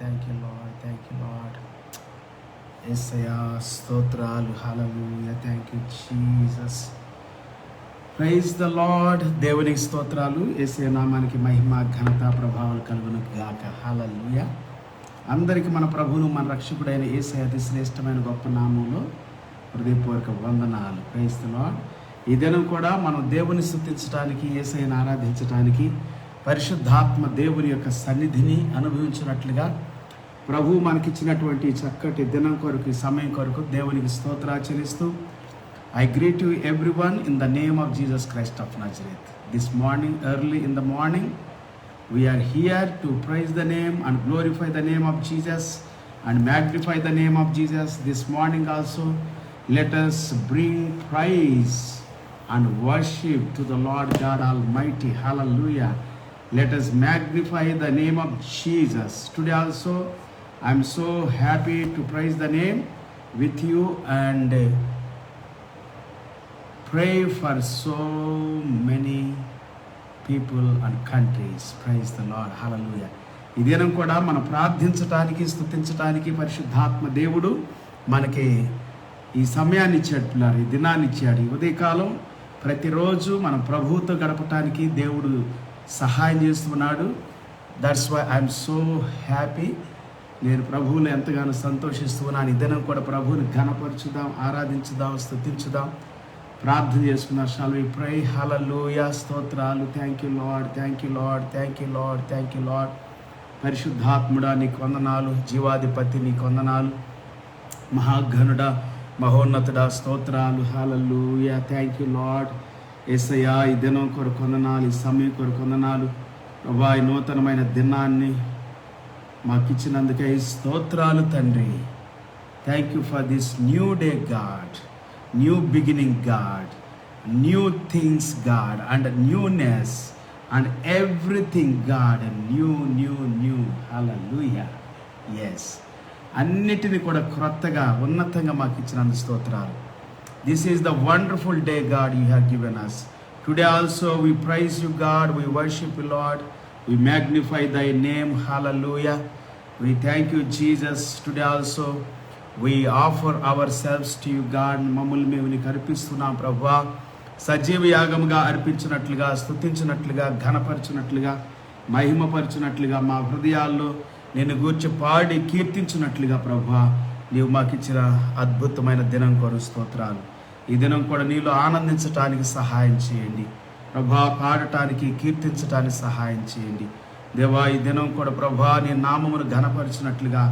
Thank you Lord. యేసయ్యా స్తోత్రాలు, hallelujah. Thank you Jesus. Praise the Lord. దేవునికి స్తోత్రాలు. యేసయ్య నామానికి మహిమ, ఘనత, ప్రభావాలు కలుగును గాక. హల్లెలూయా. అందరికీ మన ప్రభువును, మన రక్షకుడైన యేసయ్య అతి శ్రేష్టమైన గొప్ప నామంలో హృదయపూర్వక వందనాలు. Praise the Lord. ఈ దినం కూడా మనం దేవుని స్తుతించడానికి, యేసయ్యను ఆరాధించడానికి, పరిశుద్ధాత్మ దేవుని యొక్క సన్నిధిని అనుభవించినట్లుగా ప్రభు మనకిచ్చినటువంటి చక్కటి దినం కొరకు, ఈ సమయం కొరకు దేవునికి స్తోత్రాచరిస్తూ I greet you everyone in the name of Jesus Christ of Nazareth. This morning, early in the morning, we are here to praise the name and glorify the name of Jesus and magnify the name of Jesus. This morning also, let us bring praise and worship to the Lord God Almighty. Hallelujah. Let us magnify the name of Jesus. Today also, I am so happy to praise the name with you and pray for so many people and countries. Praise the Lord. Hallelujah. ఈ దినం కూడా మనం ప్రార్థించడానికి, స్తుతించడానికి పరిశుద్ధాత్మ దేవుడు మనకి ఈ సమయాన్ని ఇచ్చేట్టున్నారు, ఈ దినాన్ని ఇచ్చాడు. ఈ ఉదయకాలం ప్రతిరోజు మనం ప్రభువుతో గడపటానికి దేవుడు సహాయం చేస్తున్నాడు. That's why I'm so happy. నేను ప్రభువులో ఎంతగానో సంతోషిస్తున్నాను. ఈ దినం కూడా ప్రభువుని ఘనపరచుదాం, ఆరాధించుదాం, స్తుతించుదాం, ప్రార్థన చేసుకున్నాం. Shall we pray. హల్లెలూయా. స్తోత్రాలు. Thank you Lord, thank you Lord, thank you Lord, thank you Lord. పరిశుద్ధాత్ముడా నీకు వందనాలు, జీవాధిపతి నీకు వందనాలు, మహాఘనుడా, మహోన్నతుడా స్తోత్రాలు. హల్లెలూయా. Thank you Lord. యేసయ్యా ఈ దినం కొరకు వందనాలు, ఈ సమయం కొరకు వందనాలు ప్రభా. ఈ నూతనమైన దినాన్ని మాకు ఇచ్చినందుకే స్తోత్రాలు తండ్రి. Thank you for this new day God, new beginning God, new things God, and newness and everything God, and new. Hallelujah. Yes, అన్నిటిని కూడా క్రొత్తగా ఉన్నతంగా మాకు ఇచ్చినందుకు స్తోత్రాలు. This is the wonderful day God you have given us. Today also we praise you God, we worship you Lord, we magnify thy name. Hallelujah. We thank you Jesus. Today also we offer ourselves to you God. మమ్మల్ని మేము నీకు అర్పిస్తున్నాం ప్రభువా. సజీవ యాగముగా అర్పించినట్లుగా, స్తుతించినట్లుగా, ఘనపరిచినట్లుగా, మహిమపరిచినట్లుగా, మా హృదయాల్లో నేను గూర్చి పాడి కీర్తించినట్లుగా ప్రభువా, నీవు మాకు ఇచ్చిన అద్భుతమైన దినం కొరకు స్తోత్రాలు. ఈ దినం కూడా నీలో ఆనందించటానికి సహాయం చేయండి ప్రభువా, పాడటానికి, కీర్తించటానికి సహాయం చేయండి దేవా. ఈ దినం కూడా ప్రభువా నీ నామమును ఘనపరిచినట్లుగా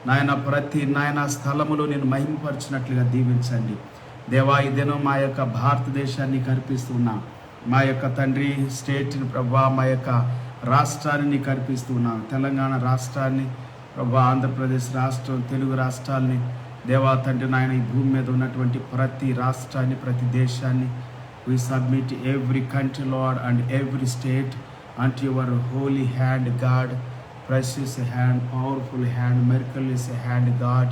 నాయన, ప్రతి నాయన స్థలములో నేను మహిమపరిచినట్లుగా దీవించండి దేవా. ఈ దినం మా యొక్క భారతదేశాన్ని కర్పిస్తున్నాం, మా యొక్క తండ్రి స్టేట్ని ప్రభా, మా యొక్క రాష్ట్రాన్ని నీకు అర్పిస్తున్నాం. తెలంగాణ రాష్ట్రాన్ని ప్రభా, ఆంధ్రప్రదేశ్ రాష్ట్రం, తెలుగు రాష్ట్రాలని దేవా తండ్రి నాయన, ఈ భూమి మీద ఉన్నటువంటి ప్రతి రాష్ట్రాన్ని, ప్రతి దేశాన్ని we submit every country Lord and every state unto your holy hand God. Precious hand, powerful hand, miraculous hand God.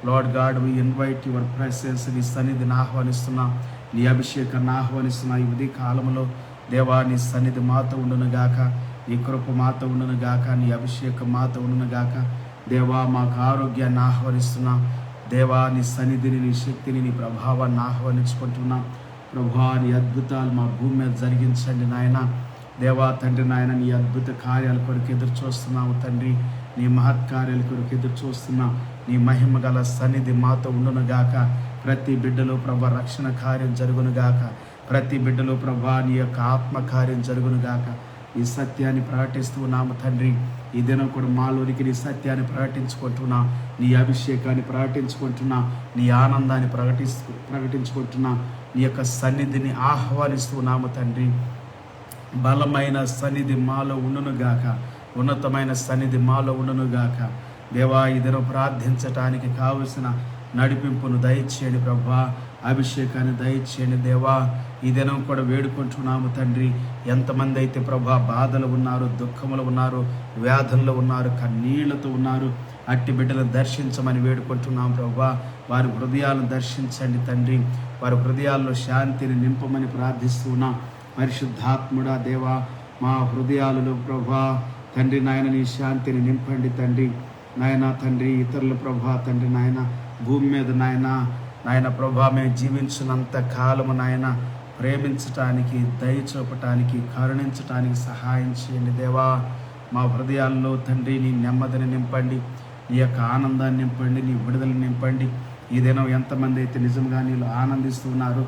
Lord God, we invite your presence. నీ సన్నిధిని ఆహ్వానిస్తున్నా, నీ అభిషేకాన్ని ఆహ్వానిస్తున్నా. ఈ ఉదయ కాలంలో దేవా నీ సన్నిధి మాతో ఉండును గాక, నీ కృప మాతో ఉండును గాక, నీ అభిషేకం మాతో ఉండును గాక దేవా. మాకు ఆరోగ్యాన్ని ఆహ్వానిస్తున్నా దేవా, నీ సన్నిధిని, నీ శక్తిని, నీ ప్రభావాన్ని ఆహ్వానించుకుంటున్నా ప్రభా. నీ అద్భుతాలు మా భూమి మీద జరిగించండి నాయన దేవా తండ్రి నాయన. నీ అద్భుత కార్యాల కొరకు ఎదురు చూస్తున్నాము తండ్రి, నీ మహత్కార్యాల కొరకు ఎదురు చూస్తున్నాం. నీ మహిమ గల సన్నిధి మాతో ఉండును గాక. ప్రతి బిడ్డలో ప్రభా రక్షణ కార్యం జరుగును గాక, ప్రతి బిడ్డలో ప్రభా నీ యొక్క ఆత్మకార్యం జరుగును గాక. ఈ సత్యాన్ని ప్రకటిస్తున్నాము తండ్రి. ఈ దినం కూడా మాలోనికి నీ సత్యాన్ని ప్రకటించుకుంటున్నా, నీ అభిషేకాన్ని ప్రకటించుకుంటున్నా, నీ ఆనందాన్ని ప్రకటించుకుంటున్నా, నీ యొక్క సన్నిధిని ఆహ్వానిస్తున్నాము తండ్రి. బలమైన సన్నిధి మాలో ఉండునుగాక, ఉన్నతమైన సన్నిధి మాలో ఉండునుగాక దేవా. ఈ దినం ప్రార్థించటానికి కావలసిన నడిపింపును దయచేయండి ప్రభా, అభిషేకాన్ని దయచేయండి దేవా. ఈ దినం కూడా వేడుకుంటున్నాము తండ్రి. ఎంతమంది అయితే ప్రభా బాధలు ఉన్నారు, దుఃఖములు ఉన్నారు, వ్యాధుల్లో ఉన్నారు, కన్నీళ్లతో ఉన్నారు, అట్టి బిడ్డలను దర్శించమని వేడుకుంటున్నాం ప్రభా. వారి హృదయాలను దర్శించండి తండ్రి, వారి హృదయాల్లో శాంతిని నింపమని ప్రార్థిస్తున్నాం. పరిశుద్ధాత్ముడా దేవా, మా హృదయాలలో ప్రభా తండ్రి నాయన నీ శాంతిని నింపండి తండ్రి. నాయన తండ్రి, ఇతరుల ప్రభా తండ్రి నాయన భూమి మీద నాయన ప్రభా మేము జీవించినంత కాలము నాయన ప్రేమించటానికి, దయ చూపటానికి, కరుణించటానికి సహాయం చేయండి దేవా. మా హృదయాల్లో తండ్రి నీ నెమ్మదిని నింపండి, నీ యొక్క ఆనందాన్ని నింపండి, నీ విడుదలని నింపండి. ఈ దినం ఎంతమంది అయితే నిజంగా నీళ్ళు ఆనందిస్తూ ఉన్నారు,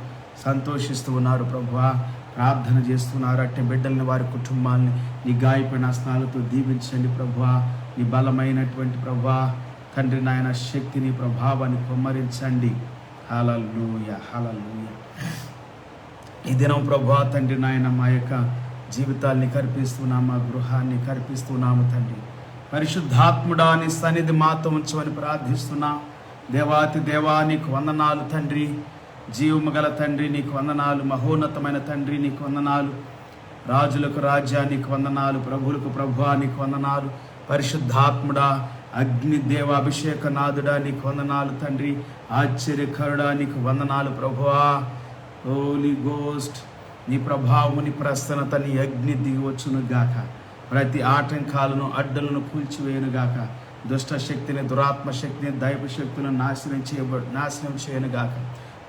సంతోషిస్తూ ఉన్నారు ప్రభువా, ప్రార్థన చేస్తున్నారు, అట్టి బిడ్డల్ని, వారి కుటుంబాలని నీ గాయపడిన హస్తాలతో దీవించండి ప్రభువా. నీ బలమైనటువంటి ప్రభువా తండ్రి నాయన శక్తిని, ప్రభావాన్ని కుమ్మరించండి. హల్లెలూయా, హల్లెలూయా. ఈ దినం ప్రభువా తండ్రి నాయన మా యొక్క జీవితాల్ని కర్పిస్తున్నాము, మా గృహాన్ని కర్పిస్తున్నాము తండ్రి. పరిశుద్ధాత్ముడా నీ సన్నిధి మాతో ఉంచమని ప్రార్థిస్తున్నా. దేవాతి దేవా నీకు వందనాలు తండ్రి, జీవము గల తండ్రి నీకు వందనాలు, మహోన్నతమైన తండ్రి నీకు వందనాలు, రాజులకు రాజ్యా నీకు వందనాలు, ప్రభువులకు ప్రభువా నీకు వందనాలు. పరిశుద్ధాత్ముడా, అగ్ని దేవ అభిషేక నాథుడా నీకు వందనాలు తండ్రి, ఆశ్చర్యకరుడా నీకు వందనాలు ప్రభువా. హోలీ గోస్ట్ నీ ప్రభావము, నీ ప్రసన్నత, నీ అగ్ని దిగివచ్చును గాక. ప్రతి ఆటంకాలను, అడ్డులను కూల్చివేయును గాక. దుష్ట శక్తిని, దురాత్మ శక్తిని, దైవ శక్తులను నాశనం చేయను గాక.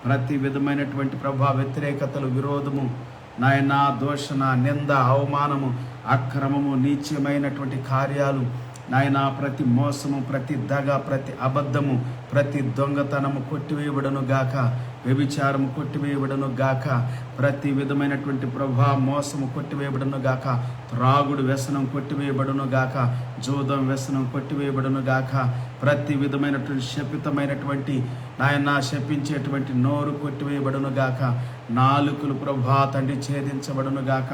ప్రతి విధమైనటువంటి ప్రభా వ్యతిరేకతలు, విరోధము నాయన, దోషణ, నింద, అవమానము, అక్రమము, నీచమైనటువంటి కార్యాలు నాయన, ప్రతి మోసము, ప్రతి దగ, ప్రతి అబద్ధము, ప్రతి దొంగతనము కొట్టివేయబడను గాక. వ్యభిచారము కొట్టివేయబడను గాక. ప్రతి విధమైనటువంటి ప్రభా మోసము కొట్టివేయబడను గాక. త్రాగుడు వ్యసనం కొట్టివేయబడను గాక. జోదం వ్యసనం కొట్టివేయబడను గాక. ప్రతి విధమైనటువంటి శపితమైనటువంటి నాయన, శపించేటువంటి నోరు కొట్టివేయబడను గాక. నాలుకలు ప్రభా తండ్రి ఛేదించబడను గాక.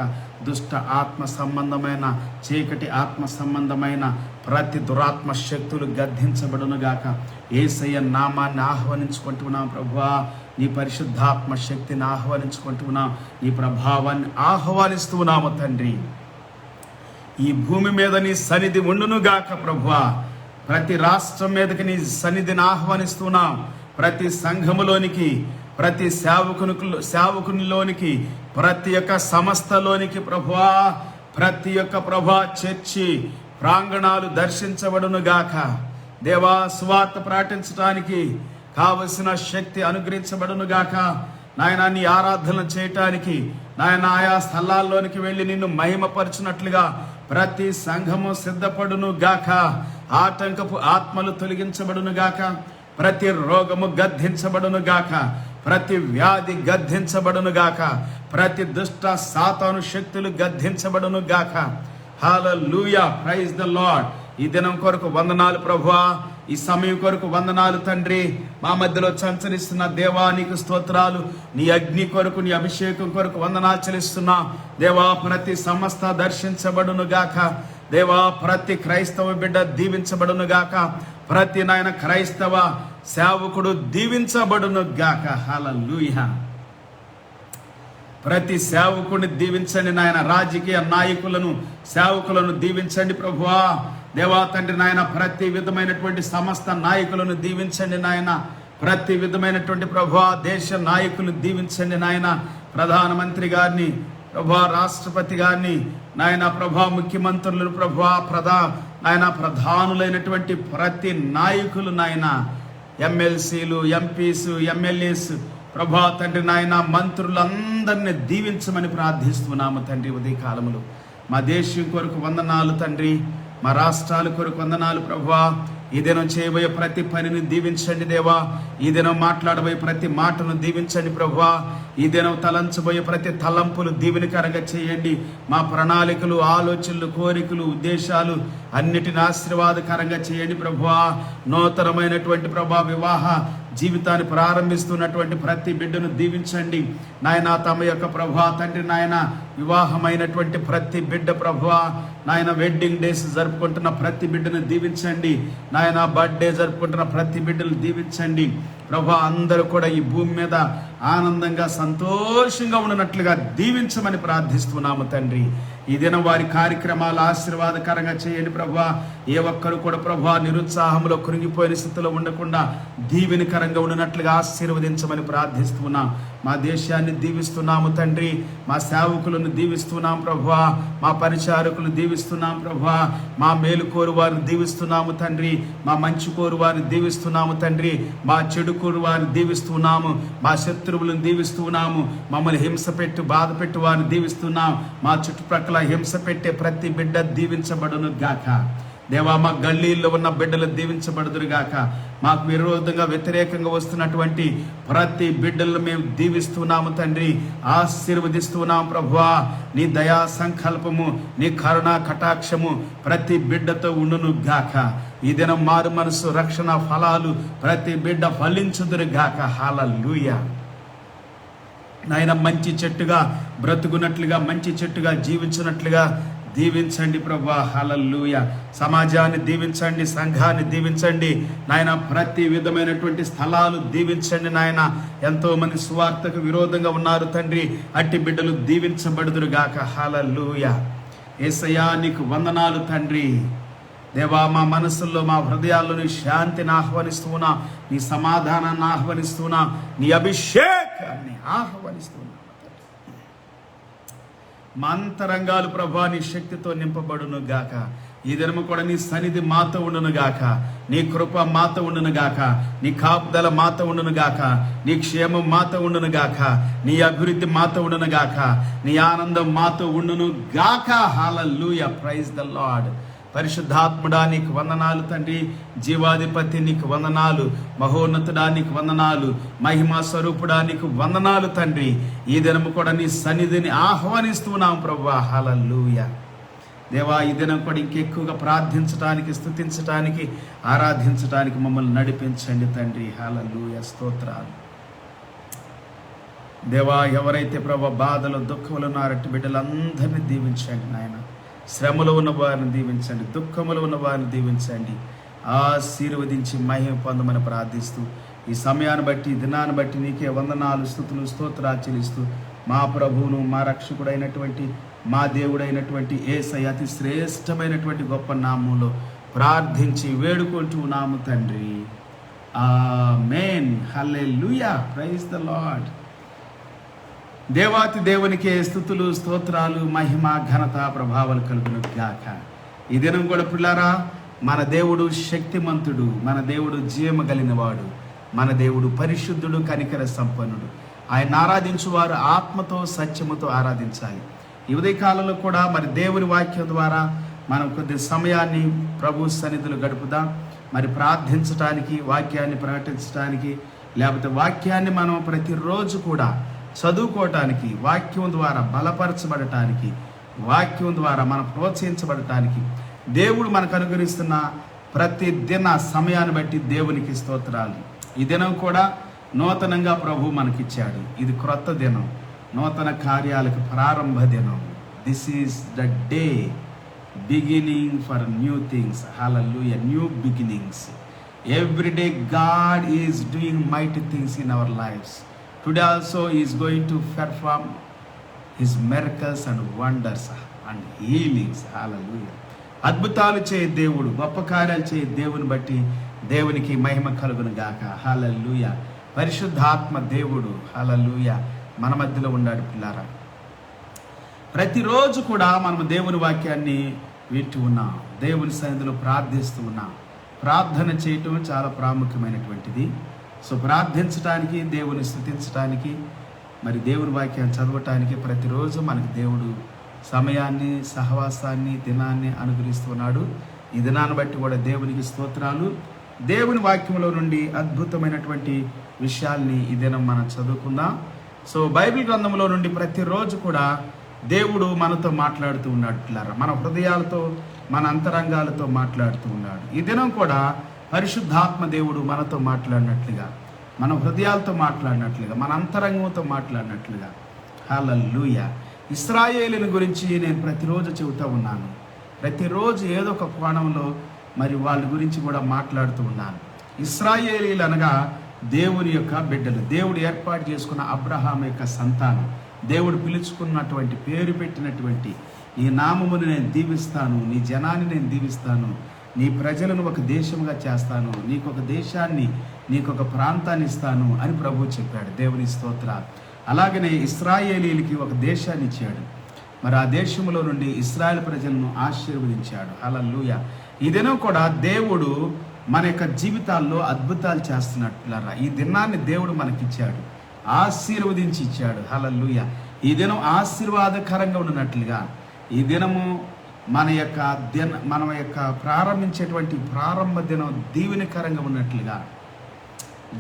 దుష్ట ఆత్మ సంబంధమైన, చీకటి ఆత్మ సంబంధమైన ప్రతి దురాత్మ శక్తులు గద్దించబడును గాక. యేసయ్య నామాన్ని ఆహ్వానించుకుంటున్నాం ప్రభువా. నీ పరిశుద్ధాత్మ శక్తిని ఆహ్వానించుకుంటున్నాం, నీ ప్రభావాన్ని ఆహ్వానిస్తున్నాము తండ్రి. ఈ భూమి మీద నీ సన్నిధి ఉండును గాక ప్రభువా. ప్రతి రాష్ట్రం మీదకి నీ సన్నిధిని ఆహ్వానిస్తున్నాం. ప్రతి సంఘములోనికి, ప్రతి సేవకునిలోనికి, ప్రతి ఒక్క సంస్థలోనికి ప్రభువా, ప్రతి ఒక్క ప్రభా చర్చి ప్రాంగణాలు దర్శించబడును గాక. దేవా, సువార్త ప్రకటించడానికి కావలసిన శక్తి అనుగ్రహించబడును గాక. నాయన, నీ ఆరాధన చేయటానికి నాయన ఆయా స్థలాల్లోనికి వెళ్ళి నిన్ను మహిమపరచునట్లుగా ప్రతి సంఘము సిద్ధపడును గాక. ఆటంకపు ఆత్మలు తొలగించబడును గాక. ప్రతి రోగము గద్దించబడును గాక. ప్రతి వ్యాధి గద్దించబడును గాక. ప్రతి దుష్ట సాతాను శక్తులు గద్దించబడును గాక. Hallelujah, praise the Lord. ఈ దినం కొరకు వందనాలు ప్రభువా. ఈ సమయం కొరకు వందనాలు తండ్రి. మా మధ్యలో సంచరిస్తున్న దేవా నీకు స్తోత్రాలు. నీ అగ్ని కొరకు, నీ అభిషేకం కొరకు వందనాలు చెల్లిస్తున్నా దేవా. ప్రతి సంస్థ దర్శించబడును గాక. దేవా, ప్రతి క్రైస్తవ బిడ్డ దీవించబడును గాక. ప్రతి నాయన క్రైస్తవ సేవకుడు దీవించబడును గాక. హల్లెలూయా. ప్రతి సేవకుడిని దీవించండి నాయన. రాజకీయ నాయకులను, సేవకులను దీవించండి ప్రభువా. దేవా తండ్రి నాయన, ప్రతి విధమైనటువంటి సమస్త నాయకులను దీవించండి నాయన. ప్రతి విధమైనటువంటి ప్రభువా దేశ నాయకులను దీవించండి నాయన. ప్రధానమంత్రి గారిని ప్రభువా, రాష్ట్రపతి గారిని నాయన ప్రభా, ముఖ్యమంత్రులను ప్రభువా, ప్రధానులైనటువంటి ప్రతి నాయకులు నాయన, ఎమ్మెల్సీలు, ఎంపీస్, ఎమ్మెల్యేస్ ప్రభా తండ్రి నాయన, మంత్రులందరినీ దీవించమని ప్రార్థిస్తున్నాము తండ్రి. ఉదయ కాలములు మా దేశం కొరకు వందనాలు తండ్రి. మా రాష్ట్రాల కొరకు వందనాలు ప్రభువా. ఈ దినం చేయబోయే ప్రతి పనిని దీవించండి దేవా. ఈ దినం మాట్లాడబోయే ప్రతి మాటను దీవించండి ప్రభువా. ఈ దినం తలంచబోయే ప్రతి తలంపులు దీవెనకరంగా చేయండి. మా ప్రణాళికలు, ఆలోచనలు, కోరికలు, ఉద్దేశాలు అన్నిటిని ఆశీర్వాదకరంగా చేయండి ప్రభువా. నూతనమైనటువంటి ప్రభా వివాహ జీవితాన్ని ప్రారంభిస్తున్నటువంటి ప్రతి బిడ్డను దీవించండి నాయన. తమ యొక్క ప్రభువా తండ్రి నాయన, వివాహమైనటువంటి ప్రతి బిడ్డ ప్రభువా నాయన, వెడ్డింగ్ డేస్ జరుపుకుంటున్న ప్రతి బిడ్డను దీవించండి నాయన. బర్త్డే జరుపుకుంటున్న ప్రతి బిడ్డను దీవించండి ప్రభా. అందరూ కూడా ఈ భూమి మీద ఆనందంగా, సంతోషంగా ఉన్నట్లుగా దీవించమని ప్రార్థిస్తున్నాము తండ్రి. ఈ దినం వారి కార్యక్రమాలు ఆశీర్వాదకరంగా చేయండి ప్రభువా. ఏ ఒక్కరు కూడా ప్రభువా నిరుత్సాహంలో కృంగిపోయిన స్థితిలో ఉండకుండా దీవెనకరంగా ఉన్నట్లుగా ఆశీర్వదించమని ప్రార్థిస్తున్నాం. మా దేశాన్ని దీవిస్తున్నాము తండ్రి. మా సేవకులను దీవిస్తున్నాం ప్రభువా. మా పరిచారకులను దీవిస్తున్నాం ప్రభువా. మా మేలు కోరు వారిని దీవిస్తున్నాము తండ్రి. మా మంచి కోరు వారిని దీవిస్తున్నాము తండ్రి. మా చెడు కోరు వారిని దీవిస్తున్నాము. మా శత్రువులను దీవిస్తున్నాము. మమ్మల్ని హింస పెట్టు బాధ పెట్టు వారిని దీవిస్తున్నాం. మా చుట్టుప్రక్కల హింస పెట్టే ప్రతి బిడ్డ దీవించబడును గాక. దేవా, మా గల్లీల్లో ఉన్న బిడ్డలు దీవించబడుదురు గాక. మాకు విరోధంగా వ్యతిరేకంగా వస్తున్నటువంటి ప్రతి బిడ్డలను మేము దీవిస్తున్నాము తండ్రి. ఆశీర్వదిస్తున్నాం ప్రభువా. నీ దయా సంకల్పము, నీ కరుణా కటాక్షము ప్రతి బిడ్డతో ఉండును గాక. ఈ దినం మారు మనసు రక్షణ ఫలాలు ప్రతి బిడ్డ ఫలించుదురు గాక. హల్లెలూయా. నాయన, మంచి చెట్టుగా బ్రతుకున్నట్లుగా, మంచి చెట్టుగా జీవించినట్లుగా దీవించండి ప్రభువా. హల్లెలూయా. సమాజాన్ని దీవించండి, సంఘాన్ని దీవించండి నాయన. ప్రతి విధమైనటువంటి స్థలాలు దీవించండి నాయన. ఎంతో మంది సువార్తకు విరోధంగా ఉన్నారు తండ్రి. అట్టి బిడ్డలు దీవించబడుదురు గాక. హల్లెలూయా. యేసయ్యా, నీకు వందనాలు తండ్రి. దేవా, మా మనసుల్లో మా హృదయాల్లో నీ శాంతిని ఆహ్వానిస్తున్నా, నీ సమాధానాన్ని ఆహ్వానిస్తున్నా, నీ అభిషేకాన్ని ఆహ్వానిస్తున్నా. మా అంతరంగాలు ప్రభా నీ శక్తితో నింపబడును గాక. ఈ దినము కూడా నీ సన్నిధి మాతో ఉండును గాక. నీ కృప మాతో ఉండును గాక. నీ కాపుదల మాతో ఉండును గాక. నీ క్షేమం మాతో ఉండును గాక. నీ అభివృద్ధి మాతో ఉండును గాక. నీ ఆనందం మాతో ఉండును గాక. హల్లెలూయా. Praise the Lord. పరిశుద్ధాత్ముడా, నీకు వందనాలు తండ్రి. జీవాధిపతి నీకు వందనాలు. మహోన్నతుడా నీకు వందనాలు. మహిమా స్వరూపుడా నీకు వందనాలు తండ్రి. ఈ దినము కూడా నీ సన్నిధిని ఆహ్వానిస్తున్నాం ప్రభువా. హల్లెలూయా. దేవా, ఈ దినం కూడా ఇంకెక్కువగా ప్రార్థించడానికి, స్తుతించడానికి, ఆరాధించడానికి మమ్మల్ని నడిపించండి తండ్రి. హల్లెలూయా. స్తోత్రాలు. దేవా, ఎవరైతే ప్రభా బాధలు దుఃఖములు ఉన్నారట్టి బిడ్డలందరినీ దీవించండి నాయన. శ్రమలో ఉన్న వారిని దీవించండి, దుఃఖములో ఉన్న వారిని దీవించండి. ఆశీర్వదించి మహిమ పొందమని ప్రార్థిస్తూ ఈ సమయాన్ని బట్టి, దినాన్ని బట్టి నీకే వందనాలు, స్తుతులు, స్తోత్రాలు చెల్లిస్తూ మా ప్రభువును, మా రక్షకుడైనటువంటి, మా దేవుడైనటువంటి యేసయ్య అతి శ్రేష్టమైనటువంటి గొప్ప నామంలో ప్రార్థించి వేడుకుంటున్నాము తండ్రి. Amen. Hallelujah. Praise the Lord. దేవాతి దేవునికే స్తుతులు, స్తోత్రాలు, మహిమ, ఘనత, ప్రభావాలు కలుగును గాక. ఈ దినం కూడా పిల్లారా, మన దేవుడు శక్తిమంతుడు, మన దేవుడు జీవము కలిగినవాడు, మన దేవుడు పరిశుద్ధుడు, కనికర సంపన్నుడు. ఆయన ఆరాధించువారు ఆత్మతో సత్యముతో ఆరాధించాలి. ఈ ఉదయకాలంలో కూడా మరి దేవుని వాక్యం ద్వారా మనం కొద్ది సమయాన్ని ప్రభు సన్నిధిలో గడుపుదాం. మరి ప్రార్థించటానికి, వాక్యాన్ని ప్రకటించడానికి, లేకపోతే వాక్యాన్ని మనం ప్రతిరోజు కూడా చదువుకోవటానికి, వాక్యం ద్వారా బలపరచబడటానికి, వాక్యం ద్వారా మనం ప్రోత్సహించబడటానికి దేవుడు మనకు అనుగ్రహిస్తున్న ప్రతి దిన సమయాన్ని బట్టి దేవునికి స్తోత్రాలు. ఈ దినం కూడా నూతనంగా ప్రభు మనకిచ్చాడు. ఇది క్రొత్త దినం, నూతన కార్యాలకు ప్రారంభ దినం. This is the day beginning for new things. Hallelujah. New beginnings. Every day God is doing mighty things in our lifes. Today also he is going to perform his miracles and wonders and healings. Hallelujah. అద్భుతాలు చేయ దేవుడు, గొప్ప కార్యాలు చేయ దేవుని బట్టి దేవునికి మహిమ కలుగును గాక. హల్లెలూయా. పరిశుద్ధాత్మ దేవుడు హల్లెలూయా మన మధ్యలో ఉన్నాడు పిల్లారా. ప్రతిరోజు కూడా మనం దేవుని వాక్యాన్ని వింటూ ఉన్నాం, దేవుని సన్నిధిలో ప్రార్థిస్తూ ఉన్నాం. ప్రార్థన చేయటం చాలా ప్రాముఖ్యమైనటువంటిది. సో ప్రార్థించడానికి, దేవుని స్తుతించడానికి, మరి దేవుని వాక్యాన్ని చదవటానికి ప్రతిరోజు మనకి దేవుడు సమయాన్ని, సహవాసాన్ని, దినాన్ని అనుగ్రహిస్తున్నాడు. ఈ దినాన్ని బట్టి కూడా దేవునికి స్తోత్రాలు. దేవుని వాక్యంలో నుండి అద్భుతమైనటువంటి విషయాల్ని ఈ దినం మనం చదువుకుందాం. సో బైబిల్ గ్రంథంలో నుండి ప్రతిరోజు కూడా దేవుడు మనతో మాట్లాడుతూ ఉన్నాడు పిల్లారా. మన హృదయాలతో, మన అంతరంగాలతో మాట్లాడుతూ ఉన్నాడు. ఈ దినం కూడా పరిశుద్ధాత్మ దేవుడు మనతో మాట్లాడినట్లుగా, మన హృదయాలతో మాట్లాడినట్లుగా, మన అంతరంగంతో మాట్లాడినట్లుగా. హల్లెలూయా. ఇశ్రాయేలుని గురించి నేను ప్రతిరోజు చెబుతూ ఉన్నాను. ప్రతిరోజు ఏదో ఒక కోణంలో మరి వాళ్ళ గురించి కూడా మాట్లాడుతూ ఉన్నాను. ఇశ్రాయేలీలు అనగా దేవుని యొక్క బిడ్డలు, దేవుడు ఏర్పాటు చేసుకున్న అబ్రహాం యొక్క సంతానం, దేవుడు పిలుచుకున్నటువంటి, పేరు పెట్టినటువంటి, నీ నామమును నేను దీవిస్తాను, నీ జనాన్ని నేను దీవిస్తాను, నీ ప్రజలను ఒక దేశంగా చేస్తాను, నీకు ఒక దేశాన్ని, నీకు ఒక ప్రాంతాన్ని ఇస్తాను అని ప్రభు చెప్పాడు. దేవుని స్తోత్ర. అలాగనే ఇశ్రాయేలీలకి ఒక దేశాన్ని ఇచ్చాడు. మరి ఆ దేశంలో నుండి ఇశ్రాయేల్ ప్రజలను ఆశీర్వదించాడు. హల్లెలూయా. ఈ దినం కూడా దేవుడు మన యొక్క జీవితాల్లో అద్భుతాలు చేస్తున్నట్లుగా ఈ దినాన్ని దేవుడు మనకిచ్చాడు, ఆశీర్వదించి ఇచ్చాడు. హల్లెలూయా. ఈ దినం ఆశీర్వాదకరంగా ఉన్నట్లుగా, ఈ దినము మన యొక్క ప్రారంభించేటువంటి ప్రారంభ దినం దీవెనకరంగా ఉన్నట్లుగా,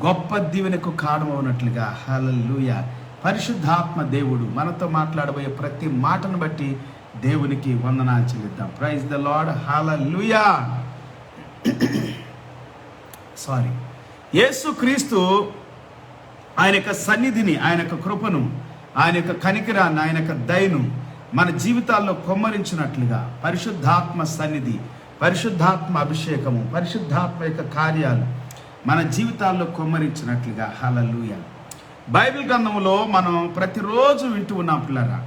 గొప్ప దీవెనకు కారణమవునట్లుగా. హల్లెలూయా. పరిశుద్ధాత్మ దేవుడు మనతో మాట్లాడబోయే ప్రతి మాటను బట్టి దేవునికి వందనాలు చెల్లిద్దాం. Praise the Lord. హల్లెలూయా. యేసుక్రీస్తు ఆయన యొక్క సన్నిధిని, ఆయన యొక్క కృపను, ఆయన యొక్క కనికరాన్ని, ఆయన యొక్క దయను మన జీవితాల్లో కొమ్మరించినట్లుగా పరిశుద్ధాత్మ సన్నిధి, పరిశుద్ధాత్మ అభిషేకము, పరిశుద్ధాత్మ యొక్క కార్యాలు మన జీవితాల్లో కొమ్మరించినట్లుగా. హల్లెలూయా. బైబిల్ గ్రంథంలో మనం ప్రతిరోజు వింటూ ఉన్నాం పిల్లరా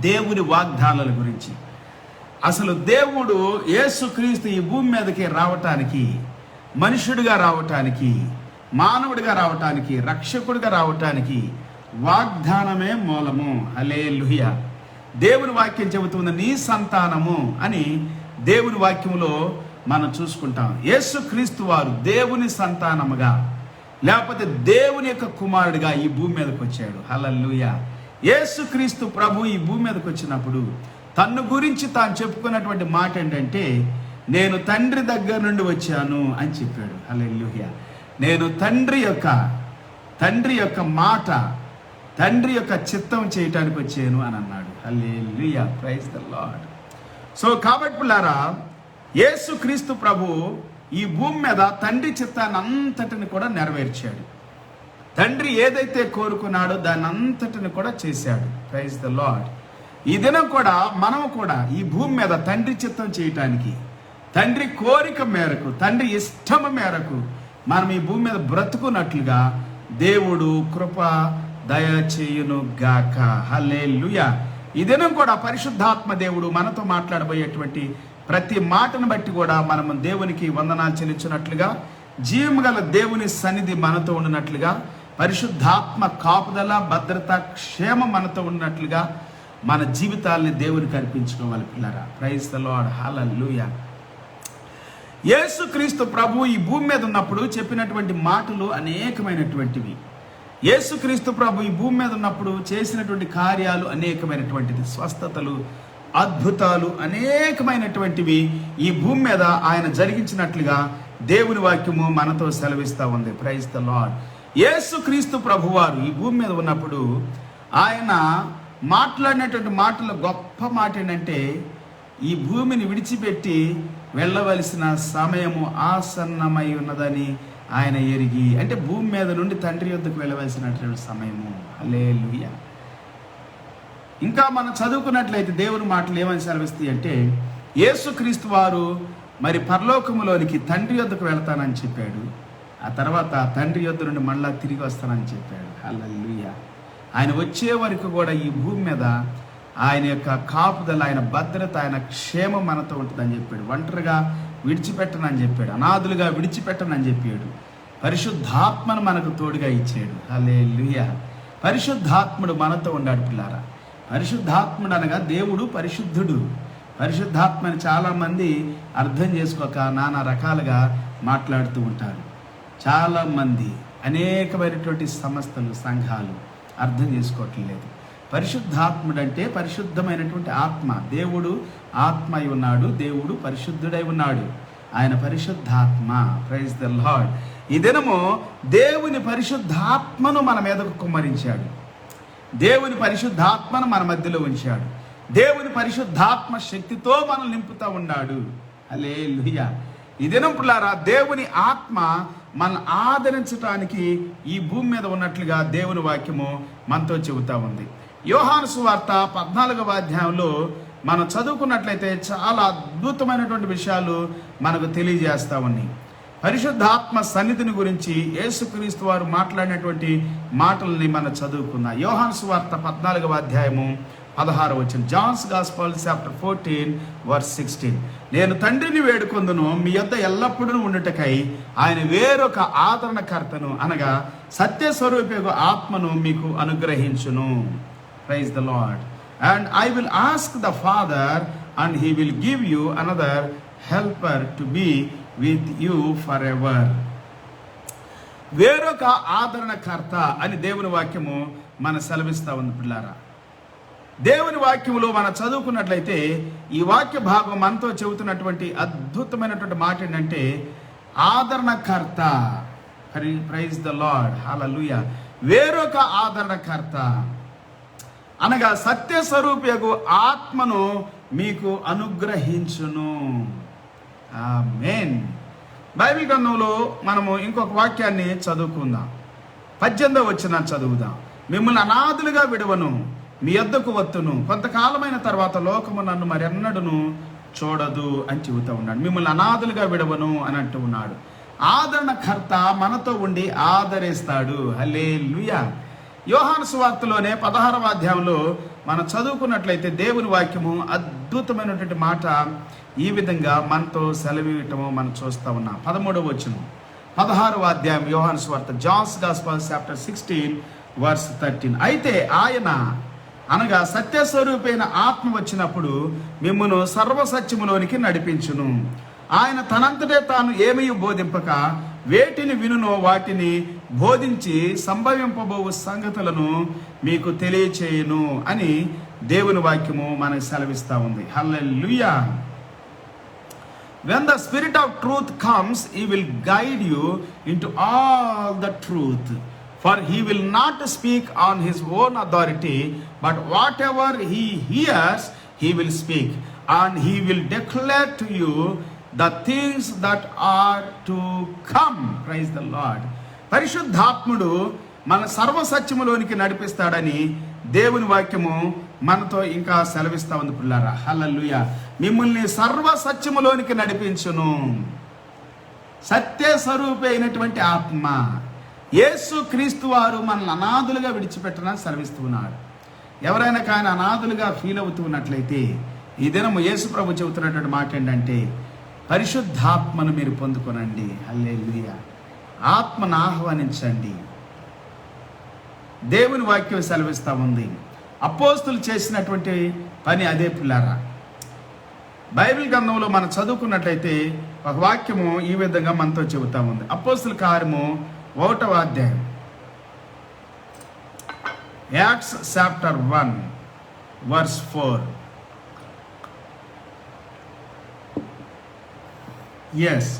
దేవుని వాగ్దానాల గురించి. అసలు దేవుడు యేసుక్రీస్తు ఈ భూమి మీదకి రావటానికి, మనుషుడిగా రావటానికి, మానవుడిగా రావటానికి, రక్షకుడిగా రావటానికి వాగ్దానమే మూలము. హల్లెలూయా. దేవుని వాక్యం చెబుతుంది నీ సంతానము అని. దేవుని వాక్యములో మనం చూసుకుంటాం. యేసుక్రీస్తు వారు దేవుని సంతానముగా, లేకపోతే దేవుని యొక్క కుమారుడిగా ఈ భూమి మీదకి వచ్చాడు. హల్లెలూయా. యేసుక్రీస్తు ప్రభు ఈ భూమి మీదకి వచ్చినప్పుడు తన్ను గురించి తాను చెప్పుకున్నటువంటి మాట ఏంటంటే, నేను తండ్రి దగ్గర నుండి వచ్చాను అని చెప్పాడు. హల్లెలూయా. నేను తండ్రి యొక్క మాట, తండ్రి యొక్క చిత్తం చేయటానికి వచ్చాను అని అన్నాడు. Hallelujah. Praise the Lord. So కాబట్టి పిల్లారా, యేసుక్రీస్తు ప్రభు ఈ భూమి మీద తండ్రి చిత్తాన్ని అంతటిని కూడా నెరవేర్చాడు. తండ్రి ఏదైతే కోరుకున్నాడో దాన్ని అంతటిని కూడా చేశాడు. Praise the Lord. ఈ దినం కూడా మనము కూడా ఈ భూమి మీద తండ్రి చిత్తం చేయటానికి, తండ్రి కోరిక మేరకు, తండ్రి ఇష్టం మేరకు మనం ఈ భూమి మీద బ్రతుకున్నట్లుగా దేవుడు కృప దయ చేయును గాక. హల్లెలూయా. ఈ దినం కూడా పరిశుద్ధాత్మ దేవుడు మనతో మాట్లాడబోయేటువంటి ప్రతి మాటను బట్టి కూడా మనము దేవునికి వందనాలు చెల్లించినట్లుగా, జీవము గల దేవుని సన్నిధి మనతో ఉన్నట్లుగా, పరిశుద్ధాత్మ కాపుదల, భద్రత, క్షేమం మనతో ఉన్నట్లుగా మన జీవితాలని దేవునికి అర్పించుకోవాలి పిల్లరా. Praise the Lord. హల్లెలూయా. యేసుక్రీస్తు ప్రభు ఈ భూమి మీద ఉన్నప్పుడు చెప్పినటువంటి మాటలు అనేకమైనటువంటివి. యేసుక్రీస్తు ప్రభు ఈ భూమి మీద ఉన్నప్పుడు చేసినటువంటి కార్యాలు అనేకమైనటువంటివి. స్వస్థతలు, అద్భుతాలు అనేకమైనటువంటివి ఈ భూమి మీద ఆయన జరిగించినట్లుగా దేవుని వాక్యము మనతో సెలవిస్తూ ఉంది. Praise the Lord. యేసుక్రీస్తు ప్రభువారు ఈ భూమి మీద ఉన్నప్పుడు ఆయన మాట్లాడినటువంటి మాటలు గొప్ప మాట ఏంటంటే, ఈ భూమిని విడిచిపెట్టి వెళ్ళవలసిన సమయము ఆసన్నమై ఉన్నదని ఆయన ఎరిగి, అంటే భూమి మీద నుండి తండ్రి యొద్దకు వెళ్ళవలసినటువంటి సమయము. హల్లెలూయా. ఇంకా మనం చదువుకున్నట్లయితే దేవుని మాటలు ఏమని సెలవిస్తాయి అంటే, యేసుక్రీస్తు వారు మరి పరలోకములోనికి తండ్రి యొద్దకు వెళ్తానని చెప్పాడు. ఆ తర్వాత తండ్రి యొద్ద నుండి మళ్ళా తిరిగి వస్తానని చెప్పాడు. హల్లెలూయా. ఆయన వచ్చే వరకు కూడా ఈ భూమి మీద ఆయన యొక్క కాపుదల, ఆయన భద్రత, ఆయన క్షేమం మనతో ఉంటుందని చెప్పాడు. ఒంటరిగా విడిచిపెట్టనని చెప్పాడు, అనాథులుగా విడిచిపెట్టనని చెప్పాడు. పరిశుద్ధాత్మను మనకు తోడుగా ఇచ్చాడు. హల్లెలూయా. పరిశుద్ధాత్ముడు మనతో ఉన్నాడు పిల్లారా. పరిశుద్ధాత్ముడు అనగా దేవుడు పరిశుద్ధుడు. పరిశుద్ధాత్మని చాలామంది అర్థం చేసుకోక నానా రకాలుగా మాట్లాడుతూ ఉంటారు. చాలామంది అనేకమైనటువంటి సంస్థలు, సంఘాలు అర్థం చేసుకోవట్లేదు. పరిశుద్ధాత్ముడు అంటే పరిశుద్ధమైనటువంటి ఆత్మ. దేవుడు ఆత్మ అయి ఉన్నాడు, దేవుడు పరిశుద్ధుడై ఉన్నాడు. ఆయన పరిశుద్ధాత్మ. Praise the Lord. ఈ దినము దేవుని పరిశుద్ధాత్మను మన మీదకు కుమ్మరించాడు. దేవుని పరిశుద్ధాత్మను మన మధ్యలో ఉంచాడు. దేవుని పరిశుద్ధాత్మ శక్తితో మనం నింపుతూ ఉన్నాడు. హల్లెలూయా. ఈ దినం పిల్లారా, దేవుని ఆత్మ మనం ఆదరించడానికి ఈ భూమి మీద ఉన్నట్లుగా దేవుని వాక్యము మనతో చెబుతా ఉంది. యోహాను సువార్త 14వ అధ్యాయంలో మనం చదువుకున్నట్లయితే చాలా అద్భుతమైనటువంటి విషయాలు మనకు తెలియజేస్తా ఉన్నాయి. పరిశుద్ధాత్మ సన్నిధిని గురించి యేసుక్రీస్తు వారు మాట్లాడినటువంటి మాటల్ని మనం చదువుకుందాం. యోహాను సువార్త 14వ అధ్యాయము 16వ వచనం. John's gospel chapter 14 verse 16. నేను తండ్రిని వేడుకొందును, మీ యొద్ద ఎల్లప్పుడూ ఉండుటకై ఆయన వేరొక ఆదరణకర్తను అనగా సత్యస్వరూపకు ఆత్మను మీకు అనుగ్రహించును. Praise the Lord. And I will ask the Father and he will give you another helper to be with you for ever. వేరొక ఆదరణకర్త అని దేవుని వాక్యము మన సెలవిస్తా ఉంది పిల్లారా. దేవుని వాక్యములో మనం చదువుకున్నట్లయితే ఈ వాక్య భాగం మనతో చెబుతున్నటువంటి అద్భుతమైనటువంటి మాట ఏంటంటే ఆదరణకర్త. ప్రైజ్ ద లార్డ్, హల్లెలూయా. వేరొక ఆదరణకర్త అనగా సత్యస్వరూపయగు ఆత్మను మీకు అనుగ్రహించును. ఆమేన్. బైబిల్ గ్రంథంలో మనము ఇంకొక వాక్యాన్ని చదువుకుందాం. 18వ వచనం చదువుదాం. మిమ్మల్ని అనాథులుగా విడువను, మీ యొద్దకు వత్తును, కొంతకాలమైన తర్వాత లోకము నన్ను మరెన్నడూను చూడదు అని చెబుతూ ఉన్నాడు. మిమ్మల్ని అనాథులుగా విడవను అని అంటూ ఉన్నాడు. ఆదరణకర్త మనతో ఉండి ఆదరిస్తాడు. హల్లెలూయా. యోహాను సువార్తలోనే 16వ అధ్యాయంలో మనం చదువుకున్నట్లయితే దేవుని వాక్యము అద్భుతమైనటువంటి మాట ఈ విధంగా మనతో సెలవియటము మనం చూస్తూ ఉన్నాం. 13వ వచనం 16వ అధ్యాయం యోహాను సువార్త, జాన్స్ గాస్పెల్ చాప్టర్ 16 వర్స్ 13. అయితే ఆయన అనగా సత్యస్వరూపైన ఆత్మ వచ్చినప్పుడు మిమ్మును సర్వసత్యములోనికి నడిపించును. ఆయన తనంతటే తాను ఏమీ బోధింపక వేటిని వినునో వాటిని బోధించి సంభవింపబో సంగతులను మీకు తెలియచేయును అని దేవుని వాక్యము మనకు సెలవిస్తా ఉంది. హల్లెలూయా. When the Spirit of truth comes, he will guide you into all the truth. For he will not speak on his own authority, but whatever he hears, he will speak. And he will declare to you the things that are to come. Praise the Lord. పరిశుద్ధాత్ముడు మన సర్వసత్యములోనికి నడిపిస్తాడని దేవుని వాక్యము మనతో ఇంకా సెలవిస్తా ఉంది పిల్లారా. హల్లెలూయా. మిమ్మల్ని సర్వసత్యములోనికి నడిపించును. సత్య స్వరూపి అయినటువంటి ఆత్మ యేసు క్రీస్తు వారు మనల్ని అనాథులుగా విడిచిపెట్టడానికి సెలవిస్తున్నాడు. ఎవరైనా కానీ అనాథులుగా ఫీల్ అవుతూ ఉన్నట్లయితే ఈ దినము యేసు ప్రభు చెబుతున్నటువంటి మాట ఏంటంటే పరిశుద్ధాత్మను మీరు పొందుకొనండి. హల్లెలూయా. ఆత్మను ఆహ్వానించండి. దేవుని వాక్యం సెలవిస్తా ఉంది. అపోస్తులు చేసినటువంటి పని అదే పిల్లారా. బైబిల్ గ్రంథంలో మనం చదువుకున్నట్లయితే ఒక వాక్యము ఈ విధంగా మనతో చెబుతా ఉంది. అపోస్తుల కార్యము 1వ అధ్యాయం, యాక్ట్స్ చాప్టర్ 1 వర్స్ 4. ఎస్,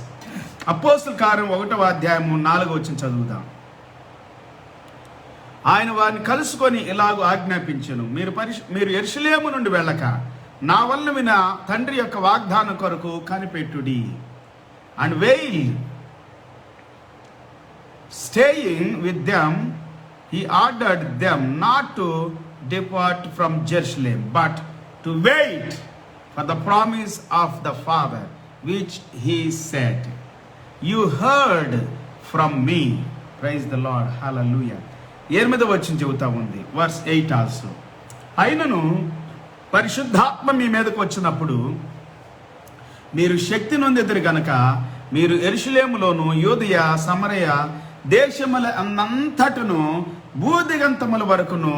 అపోస్తుల కార్యం 1వ అధ్యాయము 4వ వచనం చదువుదాం. ఆయన వారిని కలుసుకొని ఇలాగూ ఆజ్ఞాపించెను, మీరు యెరూషలేము నుండి వెళ్ళక నా వలన విన తండ్రి యొక్క వాగ్దానం కొరకు కనిపెట్టుడి. And while staying with them, he ordered them not to depart from Jerusalem, but to wait for the promise of the Father, which he said, you heard from me. Praise the Lord. Hallelujah. 8వ వచనం చెబుతా ఉంది, verse 8 also. అయినను పరిశుద్ధాత్మ మీ మీదకు వచ్చినప్పుడు మీరు శక్తి నొందెదరు గనక మీరు యెరూషలేములోను యూదయ సమరయ దేశముల అన్నంతటను భూదిగంతముల వరకును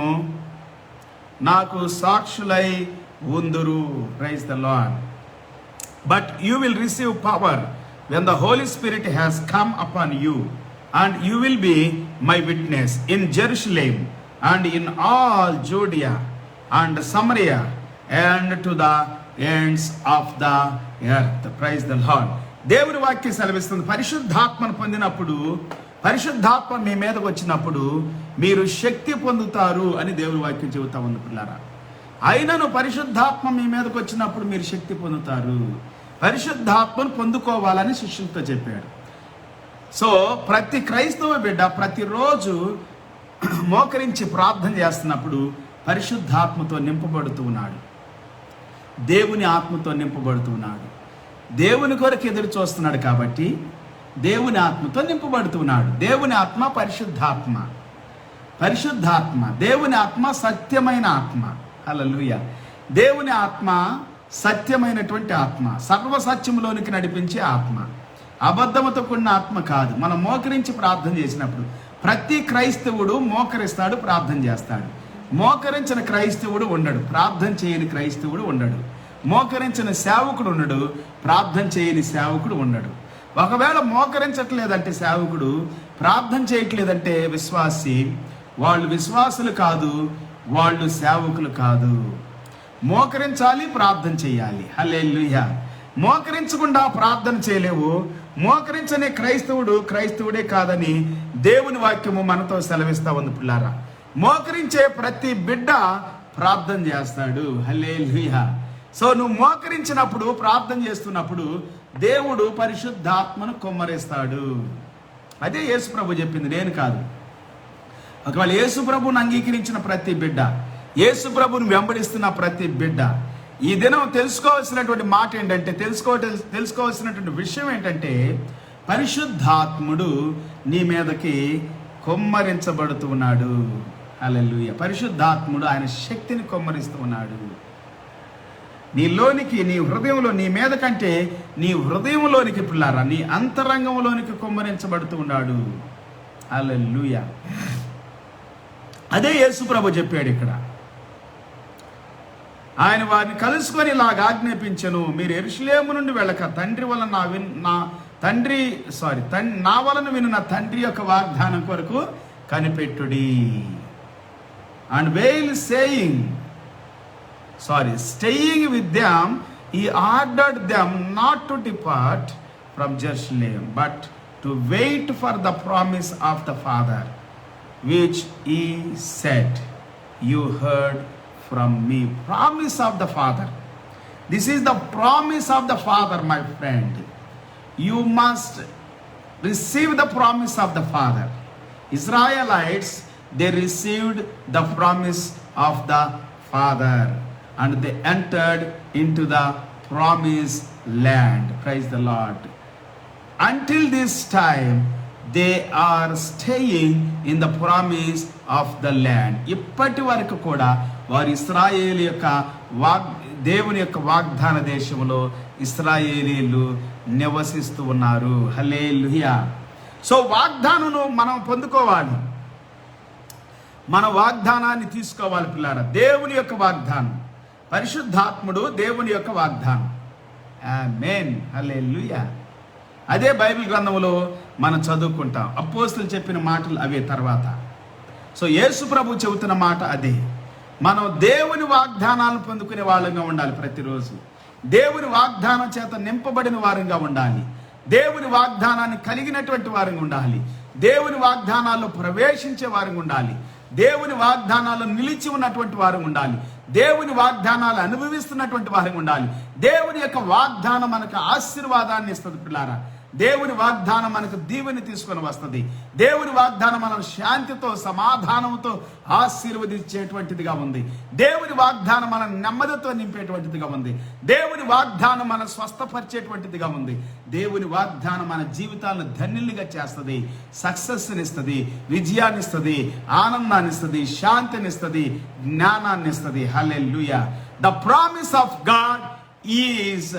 నాకు సాక్షులై ఉందురు. Praise the Lord. But you will receive power when the Holy Spirit has come upon you, and you will be my witness in Jerusalem and in all Judea and Samaria and to the ends of the earth. Praise the Lord. దేవుని వాక్యం సెలవిస్తుంది, పరిశుద్ధాత్మను పొందినప్పుడు, పరిశుద్ధాత్మ మీ మీదకు వచ్చినప్పుడు మీరు శక్తి పొందుతారు అని దేవుని వాక్యం చెబుతా ఉంది పిల్లారా. అయినను పరిశుద్ధాత్మ మీ మీదకు వచ్చినప్పుడు మీరు శక్తి పొందుతారు. పరిశుద్ధాత్మను పొందుకోవాలని శిష్యులతో చెప్పాడు. సో ప్రతి క్రైస్తవ బిడ్డ ప్రతిరోజు మోకరించి ప్రార్థన చేస్తున్నప్పుడు పరిశుద్ధాత్మతో నింపబడుతూ ఉన్నాడు. దేవుని ఆత్మతో నింపబడుతూ ఉన్నాడు. దేవుని కొరకు ఎదురు చూస్తున్నాడు కాబట్టి దేవుని ఆత్మతో నింపబడుతున్నాడు. దేవుని ఆత్మ పరిశుద్ధాత్మ. పరిశుద్ధాత్మ, దేవుని ఆత్మ సత్యమైన ఆత్మ. హల్లెలూయా. దేవుని ఆత్మ సత్యమైనటువంటి ఆత్మ, సర్వసత్యంలోనికి నడిపించే ఆత్మ, అబద్ధముతో కూడిన ఆత్మ కాదు. మనం మోకరించి ప్రార్థన చేసినప్పుడు ప్రతి క్రైస్తవుడు మోకరిస్తాడు, ప్రార్థన చేస్తాడు. మోకరించిన క్రైస్తవుడు ఉండడు, ప్రార్థన చేయని క్రైస్తవుడు ఉండడు. మోకరించిన సేవకుడు ఉండడు, ప్రార్థన చేయని సేవకుడు ఉండడు. ఒకవేళ మోకరించట్లేదంటే సేవకుడు, ప్రార్థన చేయట్లేదంటే విశ్వాసి, వాళ్ళు విశ్వాసులు కాదు, వాళ్ళు సేవకులు కాదు. మోకరించాలి, ప్రార్థన చేయాలి. హల్లెలూయా. మోకరించకుండా ప్రార్థన చేయలేవు. మోకరించనే క్రైస్తవుడే కాదని దేవుని వాక్యము మనతో సెలవిస్తా ఉంది పిల్లారా. మోకరించే ప్రతి బిడ్డ ప్రార్థన చేస్తాడు. హల్లెలూయా. సో నువ్వు మోకరించినప్పుడు, ప్రార్థన చేస్తున్నప్పుడు దేవుడు పరిశుద్ధాత్మను కుమ్మరిస్తాడు. అదే యేసు ప్రభు చెప్పింది, నేను కాదు. ఒకవేళ యేసు ప్రభువుని అంగీకరించిన ప్రతి బిడ్డ, యేసు ప్రభువుని వెంబడిస్తున్న ప్రతి బిడ్డ, ఈ దినం తెలుసుకోవాల్సినటువంటి మాట ఏంటంటే, తెలుసుకోవాల్సినటువంటి విషయం ఏంటంటే, పరిశుద్ధాత్ముడు నీ మీదకి కుమ్మరించబడుతూ ఉన్నాడు. హల్లెలూయా. పరిశుద్ధాత్ముడు ఆయన శక్తిని కుమ్మరిస్తూ ఉన్నాడు నీలోనికి, నీ హృదయంలో, నీ మీద కంటే నీ హృదయంలోనికి పిల్లారా, నీ అంతరంగంలోనికి కుమ్మరించబడుతూ ఉన్నాడు. హల్లెలూయా. అదే యేసు ప్రభు చెప్పాడు ఇక్కడ. ఆయన వారిని కలుసుకొని ఇలాగ ఆజ్ఞాపించెను, మీరు యెరూషలేము నుండి వెళ్ళక తండ్రి వలన నా వలన విను నా తండ్రి యొక్క వాగ్దానం కొరకు కనిపెట్టుడి. And while staying with them, he ordered them not to depart from Jerusalem, but to wait for the promise of the Father, which he said, you heard from me. Promise of the Father. This is the promise of the Father, my friend. You must receive the promise of the Father. Israelites, they received the promise of the Father, and they entered into the promised land. Praise the Lord. Until this time, they are staying in the promise of the land. ఇప్పటి వరకు కూడా వారు ఇశ్రాయేలు యొక్క దేవుని యొక్క వాగ్దాన దేశంలో ఇశ్రాయేలీలు నివసిస్తూ ఉన్నారు. హల్లెలూయా. సో వాగ్దానమును మనం పొందుకోవాలి, మన వాగ్దానాన్ని తీసుకోవాలి పిల్లారా. దేవుని యొక్క వాగ్దానం, పరిశుద్ధాత్ముడు దేవుని యొక్క వాగ్దానం. ఆమేన్. హల్లెలూయా. అదే బైబిల్ గ్రంథంలో మనం చదువుకుంటాం. అపోస్తలులు చెప్పిన మాటలు అవే తర్వాత. సో యేసు ప్రభు చెబుతున్న మాట అదే. మనం దేవుని వాగ్దానాలను పొందుకునే వాళ్ళంగా ఉండాలి. ప్రతిరోజు దేవుని వాగ్దానం చేత నింపబడిన వారంగా ఉండాలి. దేవుని వాగ్దానాన్ని కలిగినటువంటి వారంగా ఉండాలి. దేవుని వాగ్దానాల్లో ప్రవేశించే వారంగా ఉండాలి. దేవుని వాగ్దానాల్లో నిలిచి ఉన్నటువంటి వారు ఉండాలి. దేవుని వాగ్దానాలు అనుభవిస్తున్నటువంటి వారు ఉండాలి. దేవుని యొక్క వాగ్దానం మనకు ఆశీర్వాదాన్ని ఇస్తుంది పిల్లారా. దేవుని వాగ్దానం మనకు దీవెని తీసుకొని వస్తుంది. దేవుని వాగ్దానం మనం శాంతితో, సమాధానంతో ఆశీర్వదించేటువంటిదిగా ఉంది. దేవుని వాగ్దానం మన నెమ్మదితో నింపేటువంటిదిగా ఉంది. దేవుని వాగ్దానం మన స్వస్థపరిచేటువంటిదిగా ఉంది. దేవుని వాగ్దానం మన జీవితాలను ధన్యులుగా చేస్తుంది, సక్సెస్ని ఇస్తుంది, విజయాన్ని ఇస్తుంది, ఆనందాన్ని ఇస్తుంది, శాంతిని ఇస్తుంది, జ్ఞానాన్ని ఇస్తుంది. Hallelujah. The promise of God is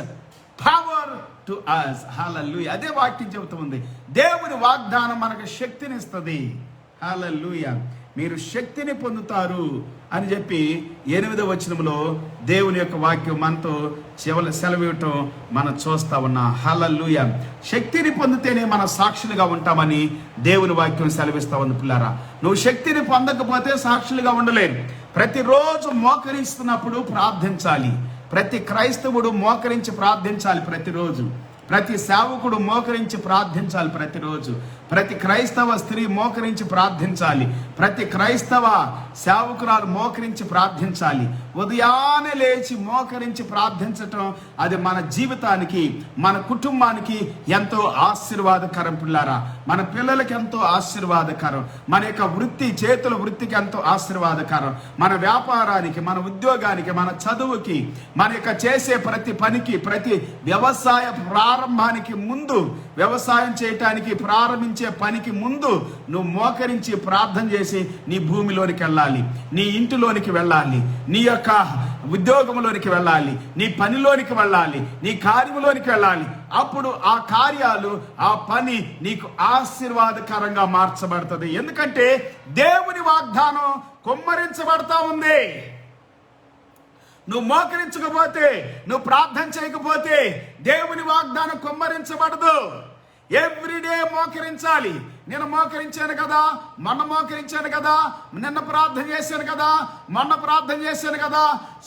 power to us. Hallelujah. అదే వాక్యం చెబుతుంది. దేవుని వాగ్దానం మనకు శక్తిని ఇస్తుంది. హల్లెలూయా. మీరు శక్తిని పొందుతారు అని చెప్పి 8వ వచనంలో దేవుని యొక్క వాక్యం మనతో సెలవివ్వటం మనం చూస్తా ఉన్నాం. హల్లెలూయా. శక్తిని పొందితేనే మనం సాక్షులుగా ఉంటామని దేవుని వాక్యం సెలవిస్తా ఉంది పిల్లారా. నువ్వు శక్తిని పొందకపోతే సాక్షులుగా ఉండలేరు. ప్రతిరోజు మోకరిస్తున్నప్పుడు ప్రార్థించాలి. ప్రతి క్రైస్తవుడు మోకరించి ప్రార్థించాలి ప్రతిరోజు. ప్రతి సేవకుడు మోకరించి ప్రార్థించాలి ప్రతిరోజు. ప్రతి క్రైస్తవ స్త్రీ మోకరించి ప్రార్థించాలి. ప్రతి క్రైస్తవ సేవకురాలు మోకరించి ప్రార్థించాలి. ఉదయాన్నే లేచి మోకరించి ప్రార్థించటం అది మన జీవితానికి, మన కుటుంబానికి ఎంతో ఆశీర్వాదకరం పిల్లారా. మన పిల్లలకి ఎంతో ఆశీర్వాదకరం. మన యొక్క వృత్తి, చేతుల వృత్తికి ఎంతో ఆశీర్వాదకరం. మన వ్యాపారానికి, మన ఉద్యోగానికి, మన చదువుకి, మన యొక్క చేసే ప్రతి పనికి, ప్రతి వ్యవసాయ ప్రారంభానికి ముందు, వ్యవసాయం చేయటానికి ప్రారంభించే పనికి ముందు నువ్వు మోకరించి ప్రార్థన చేసి నీ భూమిలోనికి వెళ్ళాలి, నీ ఇంటిలోనికి వెళ్ళాలి, నీ యొక్క ఉద్యోగంలోనికి వెళ్ళాలి, నీ పనిలోనికి వెళ్ళాలి, నీ కార్యములోనికి వెళ్ళాలి. అప్పుడు ఆ కార్యాలు, ఆ పని నీకు ఆశీర్వాదకరంగా మార్చబడుతుంది. ఎందుకంటే దేవుని వాగ్దానం కుమ్మరించబడతా ఉంది. నువ్వు మోకరించకపోతే, నువ్వు ప్రార్థన చేయకపోతే దేవుని వాగ్దానం కుమ్మరించబడదు. ఎవ్రీడే మోకరించాలి. నేను మోకరించాను కదా, మొన్న మోకరించాను కదా, నిన్న ప్రార్థన చేశాను కదా, మొన్న ప్రార్థన చేశాను కదా,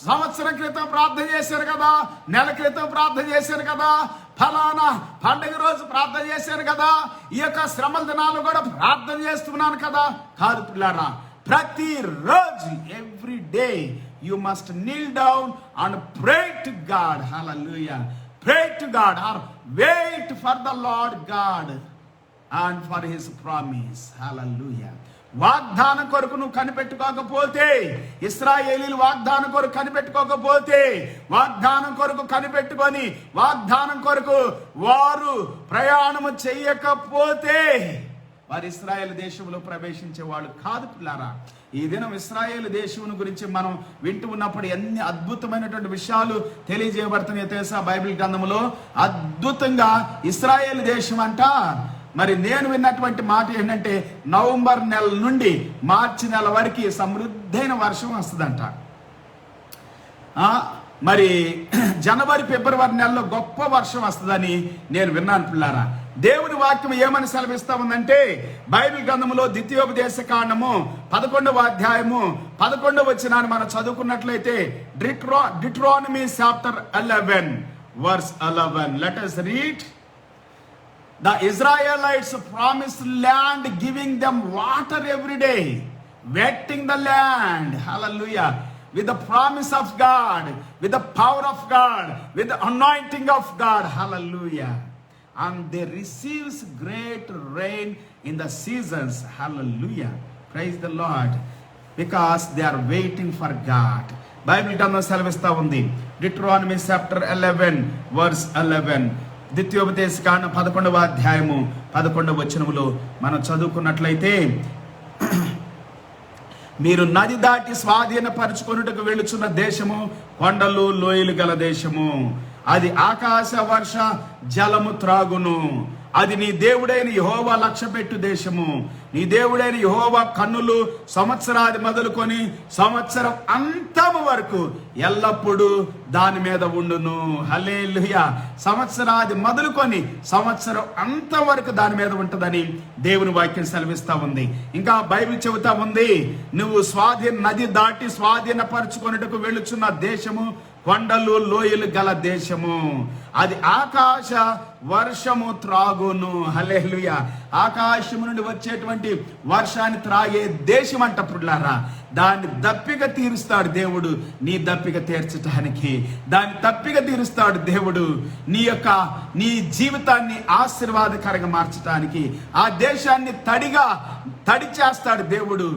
సంవత్సరం క్రితం ప్రార్థన చేశాను కదా, నెల క్రితం ప్రార్థన చేశాను కదా, ఫలానా పండుగ రోజు ప్రార్థన చేశాను కదా, ఈ యొక్క శ్రమల దినాలు కూడా ప్రార్థన చేస్తున్నాను కదా. కాదు పిల్లారా, ప్రతిరోజు every day you must kneel down and pray to God. Hallelujah. Pray to God or wait for the Lord God and for his promise. Hallelujah. వాగ్దానం కొరకు నువ్వు కనిపెట్టుకోకపోతే, ఇశ్రాయేలీలు వాగ్దానం కొరకు కనిపెట్టుకోకపోతే, వాగ్దానం కొరకు కనిపెట్టుకొని వాగ్దానం కొరకు వారు ప్రయాణము చెయ్యకపోతే వారు ఇశ్రాయేలు దేశంలో ప్రవేశించే వాళ్ళు కాదు పిల్లారా. ఈ దినం ఇశ్రాయేలు దేశం గురించి మనం వింటూ ఉన్నప్పుడు ఎన్ని అద్భుతమైనటువంటి విషయాలు తెలియజేయబడుతున్నాయో తెలుసా? బైబిల్ గ్రంథంలో అద్భుతంగా ఇశ్రాయేలు దేశం అంట. మరి నేను విన్నటువంటి మాట ఏంటంటే, నవంబర్ నెల నుండి మార్చి నెల వరకు సమృద్ధైన వర్షం వస్తుందంట. మరి జనవరి ఫిబ్రవరి నెలలో గొప్ప వర్షం వస్తుందని నేను విన్నాను పిల్లారా. దేవుని వాక్యం ఏమని సెలవిస్తా ఉందంటే, బైబిల్ గ్రంథంలో ద్వితీయోపదేశ కాండము 11వ అధ్యాయము 11వ వచనాన్ని మనం చదువుకున్నట్లయితే, Deuteronomy chapter 11 verse 11. Let us read. The Israelites promised land, giving them water every day, wetting the land. Hallelujah. With the promise of God, with the power of God, with the anointing of God. Hallelujah. And they receives great rain in the seasons. Hallelujah. Praise the Lord. Because they are waiting for God. Bible గ్రంథం సెలవిస్తా ఉంది. Deuteronomy chapter 11 verse 11. ద్వితీయోపదేశ కాండం 11వ అధ్యాయము 11వ వచనములో మనం చదువుకున్నట్లయితే, మీరు నది దాటి స్వాధీనపరచుకొనుటకు వెళుచున్న దేశము కొండలు లోయలు గల దేశము. అది ఆకాశ వర్ష జలము త్రాగును. అది నీ దేవుడైన యెహోవా లక్ష్యపెట్టు దేశము. నీ దేవుడైన యెహోవా కన్నులు సంవత్సరాది మొదలుకొని సంవత్సరం అంతము వరకు ఎల్లప్పుడూ దాని మీద ఉండును. హల్లెలూయా. సంవత్సరాది మొదలుకొని సంవత్సరం అంతం వరకు దాని మీద ఉంటుందని దేవుని వాక్యం సెలవిస్తా ఉంది. ఇంకా బైబిల్ చెబుతా ఉంది, నువ్వు నది దాటి స్వాధీనపరచుకొనుటకు వెళ్ళుచున్న దేశము కొండలు లోయలు గల దేశము. అది ఆకాశ వర్షము త్రాగును. హల్లెలూయా. ఆకాశము నుండి వచ్చేటువంటి వర్షాన్ని త్రాగే దేశం అంట పుట్లారా. దాన్ని దప్పిక తీరుస్తాడు దేవుడు, నీ దప్పిక తీర్చడానికి. దాన్ని దప్పిక తీరుస్తాడు దేవుడు, నీ జీవితాన్ని ఆశీర్వాదకరంగా మార్చడానికి. ఆ దేశాన్ని తడి చేస్తాడు దేవుడు,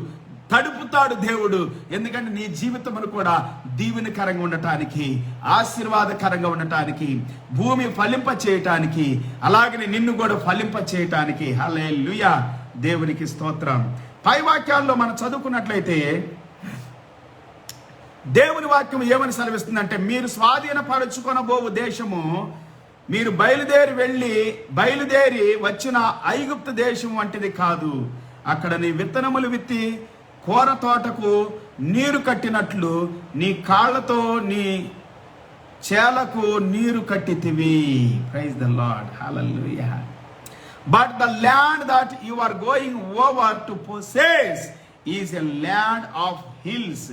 తడుపుతాడు దేవుడు. ఎందుకంటే నీ జీవితమును కూడా దీవెనకరంగా ఉండటానికి, ఆశీర్వాదకరంగా ఉండటానికి, భూమి ఫలింప చేయటానికి, అలాగనే నిన్ను కూడా ఫలింప చేయటానికి. హల్లెలూయా. దేవునికి స్తోత్రం. పై వాక్యాల్లో మనం చదువుకున్నట్లయితే దేవుని వాక్యం ఏమని సెలవిస్తుందంటే, మీరు స్వాధీనపరచుకొనబోవు దేశము మీరు బయలుదేరి వచ్చిన ఐగుప్తు దేశం వంటిది కాదు. అక్కడ నీ విత్తనములు విత్తి కూర తోటకు నీరు కట్టినట్లు నీ కాళ్ళతో నీ చేలకు నీరు కట్టితివి. Praise the Lord. Hallelujah. But the land that you are going over to possess is a land of hills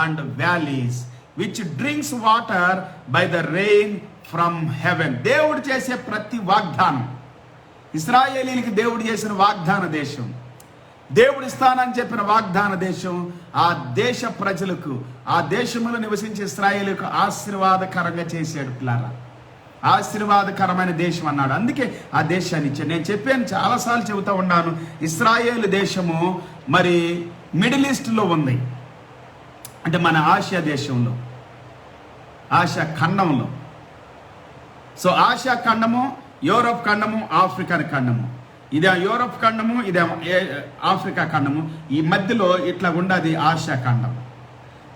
and valleys, which drinks water by the rain from heaven. దేవుడు చేసే ప్రతి వాగ్దానం, ఇశ్రాయేలీయులకు దేవుడు చేసిన వాగ్దాన దేశం, దేవుడు ఇస్తానని చెప్పిన వాగ్దాన దేశం, ఆ దేశ ప్రజలకు, ఆ దేశంలో నివసించే ఇశ్రాయేలుకు ఆశీర్వాదకరంగా చేశాడు పిల్లారా. ఆశీర్వాదకరమైన దేశం అన్నాడు. అందుకే ఆ దేశాన్ని ఇచ్చాడు. నేను చెప్పాను, చాలాసార్లు చెబుతూ ఉన్నాను, ఇశ్రాయేలు దేశము మరి మిడిల్ ఈస్ట్లో ఉంది. అంటే మన ఆసియా దేశంలో, ఆసియా ఖండంలో. సో ఆసియా ఖండము, యూరోప్ ఖండము, ఆఫ్రికా ఖండము. ఇదే యూరోప్ ఖండము, ఇదే ఆఫ్రికా ఖండము. ఈ మధ్యలో ఇట్లా ఉండదు ఆసియా ఖండం.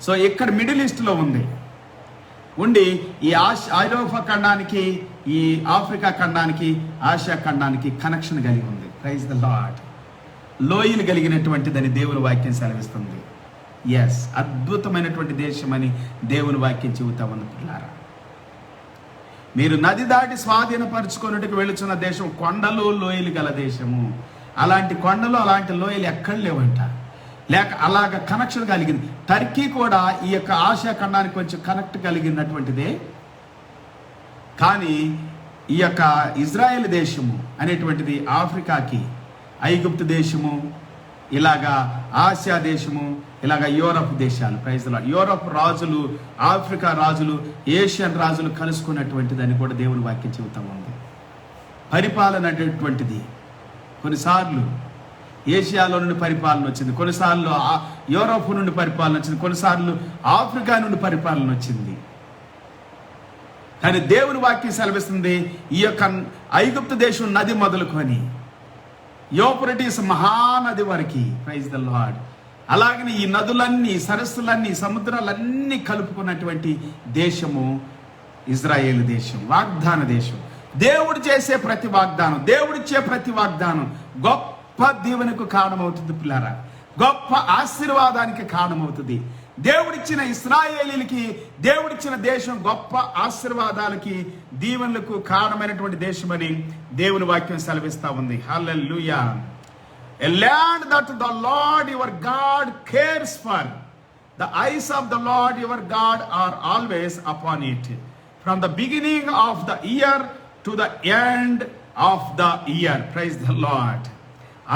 సో ఇక్కడ మిడిల్ ఈస్ట్లో ఉంది. ఉండి ఈ ఐరోపా ఖండానికి, ఈ ఆఫ్రికా ఖండానికి, ఆసియా ఖండానికి కనెక్షన్ కలిగి ఉంది. Praise the Lord. లోయలు కలిగినటువంటిదని దేవుని వాక్యం సెలవిస్తుంది. ఎస్, అద్భుతమైనటువంటి దేశం అని దేవుని వాక్యం చెబుతా ఉంది. పిల్లారా, మీరు నది దాటి స్వాధీనపరచుకున్నట్టుకు వెళుచున్న దేశం కొండలు లోయలు గల దేశము. అలాంటి కొండలు, అలాంటి లోయలు ఎక్కడ లేవంట. లేక అలాగ కనెక్షన్ కలిగింది. టర్కీ కూడా ఈ యొక్క ఆసియా ఖండానికి కొంచెం కనెక్ట్ కలిగినటువంటిదే. కానీ ఈ యొక్క ఇజ్రాయెల్ దేశము అనేటువంటిది ఆఫ్రికాకి, ఐగుప్తు దేశము, ఇలాగా ఆసియా దేశము, ఇలాగ యూరప్ దేశాలు. Praise the Lord. యూరప్ రాజులు, ఆఫ్రికా రాజులు, ఏషియన్ రాజులు కలుసుకున్నటువంటిదని కూడా దేవుని వాక్యం చెబుతా ఉంది. పరిపాలన అనేటువంటిది కొన్నిసార్లు ఏషియాలో నుండి పరిపాలన వచ్చింది, కొన్నిసార్లు యూరప్ నుండి పరిపాలన వచ్చింది, కొన్నిసార్లు ఆఫ్రికా నుండి పరిపాలన వచ్చింది. కానీ దేవుని వాక్యం సెలవిస్తుంది, ఈ యొక్క ఐగుప్తు దేశం నది మొదలుకొని యూఫ్రటీస్ మహానది వరకు, ప్రైజ్ ద లార్డ్, అలాగనే ఈ నదులన్నీ, సరస్సులన్నీ, సముద్రాలన్నీ కలుపుకున్నటువంటి దేశము ఇజ్రాయేల్ దేశం, వాగ్దాన దేశం. దేవుడు చేసే ప్రతి వాగ్దానం, దేవుడిచ్చే ప్రతి వాగ్దానం గొప్ప దీవెనకు కారణమవుతుంది పిల్లారా, గొప్ప ఆశీర్వాదానికి కారణమవుతుంది. దేవుడిచ్చిన ఇశ్రాయేలీలకి దేవుడిచ్చిన దేశం గొప్ప ఆశీర్వాదాలకి, దీవెనలకు కారణమైనటువంటి దేశం అని దేవుని వాక్యం సెలవిస్తా ఉంది. హల్లెలూయా. A land that the Lord your God cares for. The eyes of the Lord your God are always upon it, from the beginning of the year to the end of the year. Praise the Lord.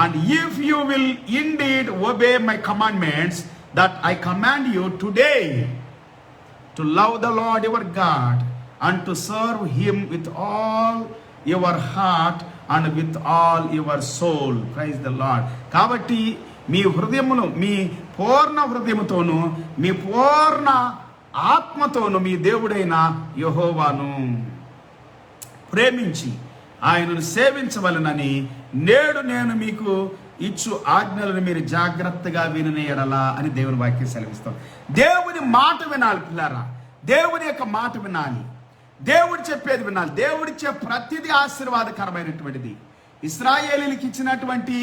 And if you will indeed obey my commandments that I command you today, to love the Lord your God and to serve him with all your heart and with all your soul. Praise the Lord. కాబట్టి మీ హృదయమును, మీ పూర్ణ హృదయముతోను, మీ పూర్ణ ఆత్మతోను మీ దేవుడైన యెహోవాను ప్రేమించి ఆయనను సేవించవలనని నేడు నేను మీకు ఇచ్చు ఆజ్ఞలను మీరు జాగ్రత్తగా విని ఎడలా అని దేవుని వాక్యం సెలవిస్తాం. దేవుని మాట వినాలి పిల్లారా, దేవుని యొక్క మాట వినాలి, దేవుడు చెప్పేది వినాలి. దేవుడిచ్చే ప్రతిదీ ఆశీర్వాదకరమైనటువంటిది. ఇశ్రాయేలీలకు ఇచ్చినటువంటి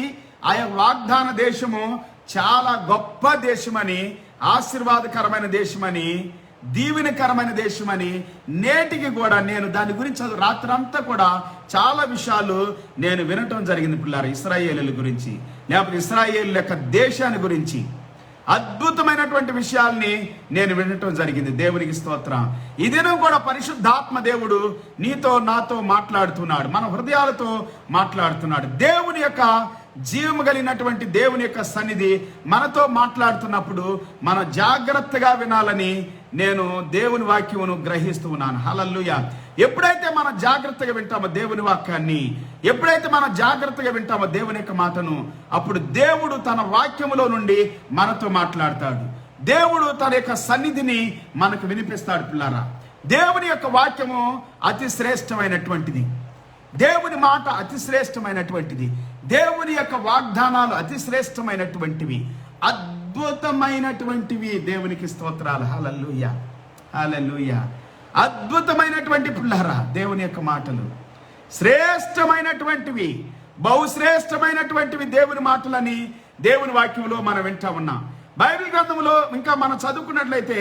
ఆ వాగ్దాన దేశము చాలా గొప్ప దేశమని, ఆశీర్వాదకరమైన దేశమని, దీవెనకరమైన దేశమని నేటికి కూడా నేను దాని గురించి రాత్రంతా కూడా చాలా విషయాలు నేను వినటం జరిగింది పిల్లారు. ఇశ్రాయేలీల గురించి, లేకపోతే ఇశ్రాయేలు యొక్క దేశాన్ని గురించి అద్భుతమైనటువంటి విషయాల్ని నేను వినటం జరిగింది. దేవునికి స్తోత్రం. ఈ దినం కూడా పరిశుద్ధాత్మ దేవుడు నీతో నాతో మాట్లాడుతున్నాడు, మన హృదయాలతో మాట్లాడుతున్నాడు. దేవుని యొక్క జీవము కలిగినటువంటి దేవుని యొక్క సన్నిధి మనతో మాట్లాడుతున్నప్పుడు మనం జాగ్రత్తగా వినాలని నేను దేవుని వాక్యమును గ్రహిస్తూ ఉన్నాను. హల్లెలూయా. ఎప్పుడైతే మనం జాగ్రత్తగా వింటామో దేవుని వాక్యాన్ని, ఎప్పుడైతే మనం జాగ్రత్తగా వింటామో దేవుని యొక్క మాటను, అప్పుడు దేవుడు తన వాక్యములో నుండి మనతో మాట్లాడతాడు. దేవుడు తన యొక్క సన్నిధిని మనకు వినిపిస్తాడు పిల్లారా. దేవుని యొక్క వాక్యము అతి శ్రేష్టమైనటువంటిది, దేవుని మాట అతి శ్రేష్టమైనటువంటిది, దేవుని యొక్క వాగ్దానాలు అతి శ్రేష్టమైనటువంటివి, అద్భుతమైనటువంటివి. దేవునికి స్తోత్రాలు. హల్లెలూయా, హల్లెలూయా. అద్భుతమైనటువంటి పిల్లరా దేవుని యొక్క మాటలు, శ్రేష్టమైనటువంటివి, బహుశ్రేష్టమైనటువంటివి దేవుని మాటలని దేవుని వాక్యంలో మనం వింటా ఉన్నాం. బైబిల్ గ్రంథంలో ఇంకా మనం చదువుకున్నట్లయితే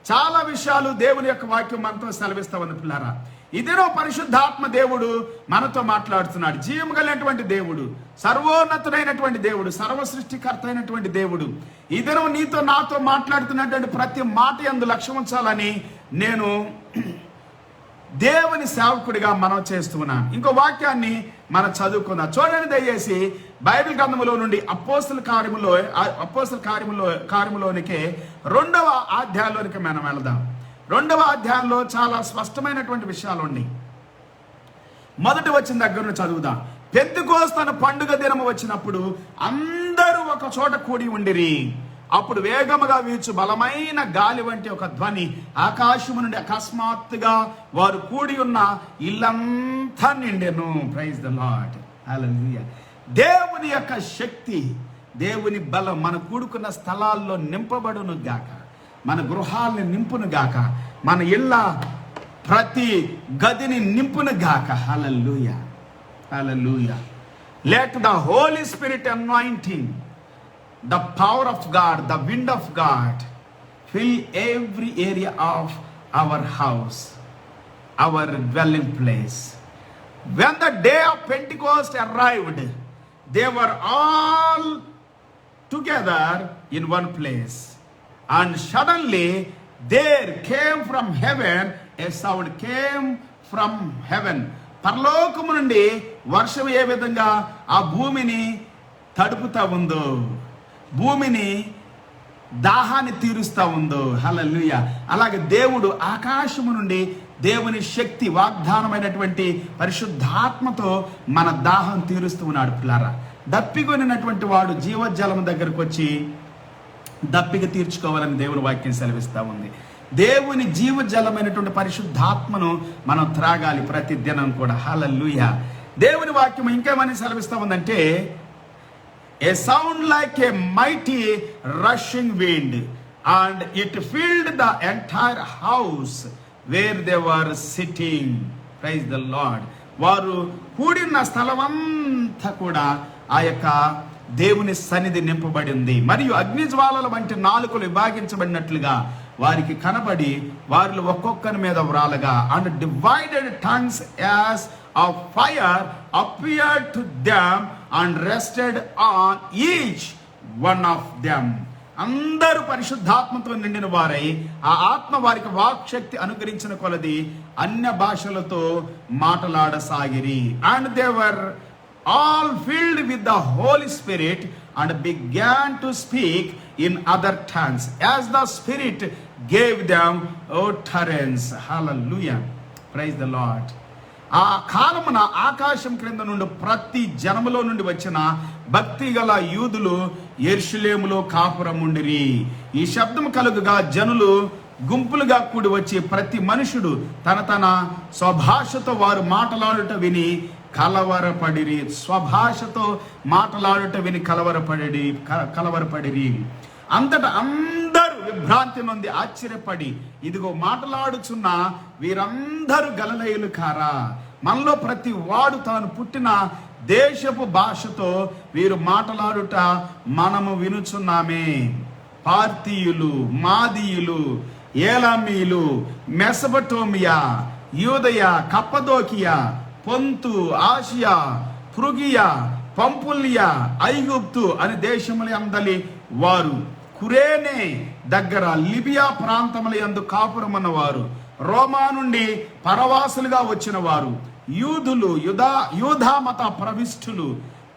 చాలా విషయాలు దేవుని యొక్క వాక్యం మనతో సెలవిస్తా ఉంది పిల్లారా. ఇదేనో పరిశుద్ధాత్మ దేవుడు మనతో మాట్లాడుతున్నాడు. జీవం కలిగినటువంటి దేవుడు, సర్వోన్నతుడైనటువంటి దేవుడు, సర్వ సృష్టికర్త అయినటువంటి దేవుడు ఇదేనో నీతో నాతో మాట్లాడుతున్నటువంటి ప్రతి మాట యందు లక్ష్యం ఉంచాలని నేను దేవుని సేవకుడిగా మనం చేస్తున్నాను. ఇంకో వాక్యాన్ని మనం చదువుకుందాం. చూడండి దయచేసి బైబిల్ గ్రంథములో నుండి అపోస్తల కార్యములోనికి 2వ అధ్యాయంలోనికి మనం వెళదాం. 2వ అధ్యాయంలో చాలా స్పష్టమైనటువంటి విషయాలు ఉన్నాయి. మొదటి వచ్చిన దగ్గర నుంచి చదువుదాం. పెంతెకోస్తు పండుగ దినము వచ్చినప్పుడు అందరూ ఒక చోట కూడి ఉండిరి. అప్పుడు వేగముగా వీచు బలమైన గాలి వంటి ఒక ధ్వని ఆకాశము నుండి అకస్మాత్తుగా వారు కూడి ఉన్న ఇల్లంతా నిండెను. Praise the Lord. హల్లెలూయా. దేవుని యొక్క శక్తి, దేవుని బలం మన కూడుకున్న స్థలాల్లో నింపబడును గాక. మన గృహాల్ని నింపును గాక, మన ఇళ్ళ ప్రతి గదిని నింపును గాక. హల్లెలూయా, హల్లెలూయా. Let the Holy Spirit anointing, the power of God, the wind of God fill every area of our house, our dwelling place. When the day of Pentecost arrived, they were all together in one place, and suddenly there came from heaven a sound came from heaven. పరలోకము నుండి వర్షం ఏ విధంగా ఆ భూమిని తడుపుతా ఉందో, భూమిని దాహాన్ని తీరుస్తా ఉందో, హల్లెలూయా, అలాగే దేవుడు ఆకాశము నుండి దేవుని శక్తి వాగ్దానమైనటువంటి పరిశుద్ధాత్మతో మన దాహం తీరుస్తూ ఉన్నాడు. పిల్లారా, దప్పికొనినటువంటి వాడు జీవజలం దగ్గరకు వచ్చి దప్పిక తీర్చుకోవాలని దేవుని వాక్యం సెలవిస్తూ ఉంది. దేవుని జీవజలమైనటువంటి పరిశుద్ధాత్మను మనం త్రాగాలి ప్రతి దినం కూడా. హల్లెలూయా. దేవుని వాక్యం ఇంకేమని సెలవిస్తూ ఉందంటే, a sound like a mighty rushing wind and it filled the entire house where they were sitting. Praise the Lord. వారు కూడిన స్థలం అంతా కూడా ఆ యొక్క దేవుని సన్నిధి నింపబడింది. మరియు అగ్నిజ్వాలల వంటి నాలుకలు విభాగించబడినట్లుగా వారికి కనబడి వారిలో ఒక్కొక్కరి మీద వ్రాలగా, and divided tongues as of fire appeared to them and rested on each one of them. అందరూ పరిశుద్ధాత్మతో నిండిన వారై ఆ ఆత్మ వారికి వాక్శక్తి అనుగ్రహించిన కొలది అన్య భాషలతో మాట్లాడసాగిరి. And they were all filled with the Holy Spirit and began to speak in other tongues as the Spirit gave them utterance. Hallelujah. Praise the Lord. ఆ కాలమున ఆకాశం క్రింద నుండి ప్రతి జనములో నుండి వచ్చిన భక్తి గల యూదులు యెరూషలేములో కాపురముండిరి. ఈ శబ్దం కలుగుగా జనులు గుంపులుగా కూడి వచ్చి ప్రతి మనుషుడు తన తన స్వభాషతో వారు మాట్లాడుట విని కలవరపడిరి. స్వభాషతో మాట్లాడుట విని కలవరపడిరి. అంతటా అందరూ విభ్రాంతి నొంది ఆశ్చర్యపడి, ఇదిగో మాట్లాడుచున్న వీరందరూ గలిలయులు కారా? మనలో ప్రతి వాడు తాను పుట్టిన దేశపు భాషతో వీరు మాట్లాడుట మనము వినుచున్నామే. పార్తీయులు, మాదీయులు, ఏలామీయులు, మెసొపొటేమియా, యూదయ, కప్పదోకియా, పొంతు, ఆసియా, ఫ్రుగియా, పంపులియా, ఐగుప్తు అని దేశముల అందలి వారు, కురేనే దగ్గర లిబియా ప్రాంతముల యందు కాపురమన్న వారు, రోమా నుండి పరవాసులుగా వచ్చిన వారు, యూదులు, యూదా మత ప్రవిష్ఠులు,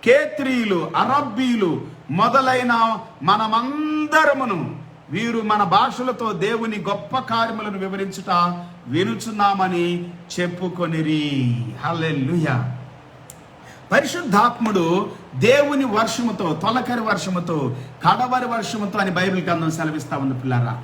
కేత్రీయులు, అరబ్బీలు మొదలైన మనమందరమును వీరు మన భాషలతో దేవుని గొప్ప కార్యములను వివరించుట వినుచున్నామని చెప్పుకొనిరి. హల్లెలూయా. పరిశుద్ధాత్ముడు దేవుని వర్షముతో, తొలకరి వర్షముతో, కడవరి వర్షముతో అని బైబిల్ గ్రంథం సెలవిస్తా ఉంది. పిల్లరా,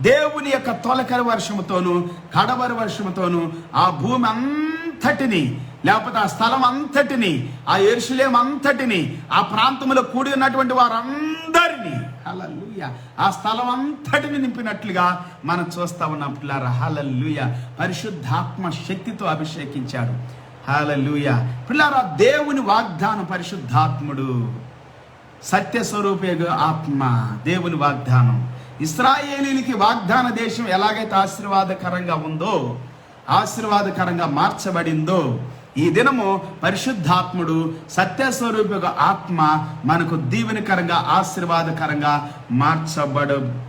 దేవుని యొక్క తొలకరి వర్షముతోను కడవరి వర్షముతోను ఆ భూమి అంతటిని, లేకపోతే ఆ స్థలం అంతటిని, ఆ యెరూషలేము అంతటిని, ఆ ప్రాంతంలో కూడి ఉన్నటువంటి వారందరినీ, హల్లెలూయా, ఆ స్థలం అంతటిని నింపినట్లుగా మనం చూస్తా ఉన్నాం. పిల్లారా, హల్లెలూయా. పరిశుద్ధాత్మ శక్తితో అభిషేకించాడు. హల్లెలూయా. పిల్లారా, దేవుని వాగ్దానం పరిశుద్ధాత్ముడు, సత్యస్వరూపే ఆత్మ, దేవుని వాగ్దానం. ఇశ్రాయేలీలకి వాగ్దాన దేశం ఎలాగైతే ఆశీర్వాదకరంగా ఉందో, ఆశీర్వాదకరంగా మార్చబడిందో, ఈ దినము పరిశుద్ధాత్ముడు సత్యస్వరూప ఆత్మ మనకు దీవెనకరంగా, ఆశీర్వాదకరంగా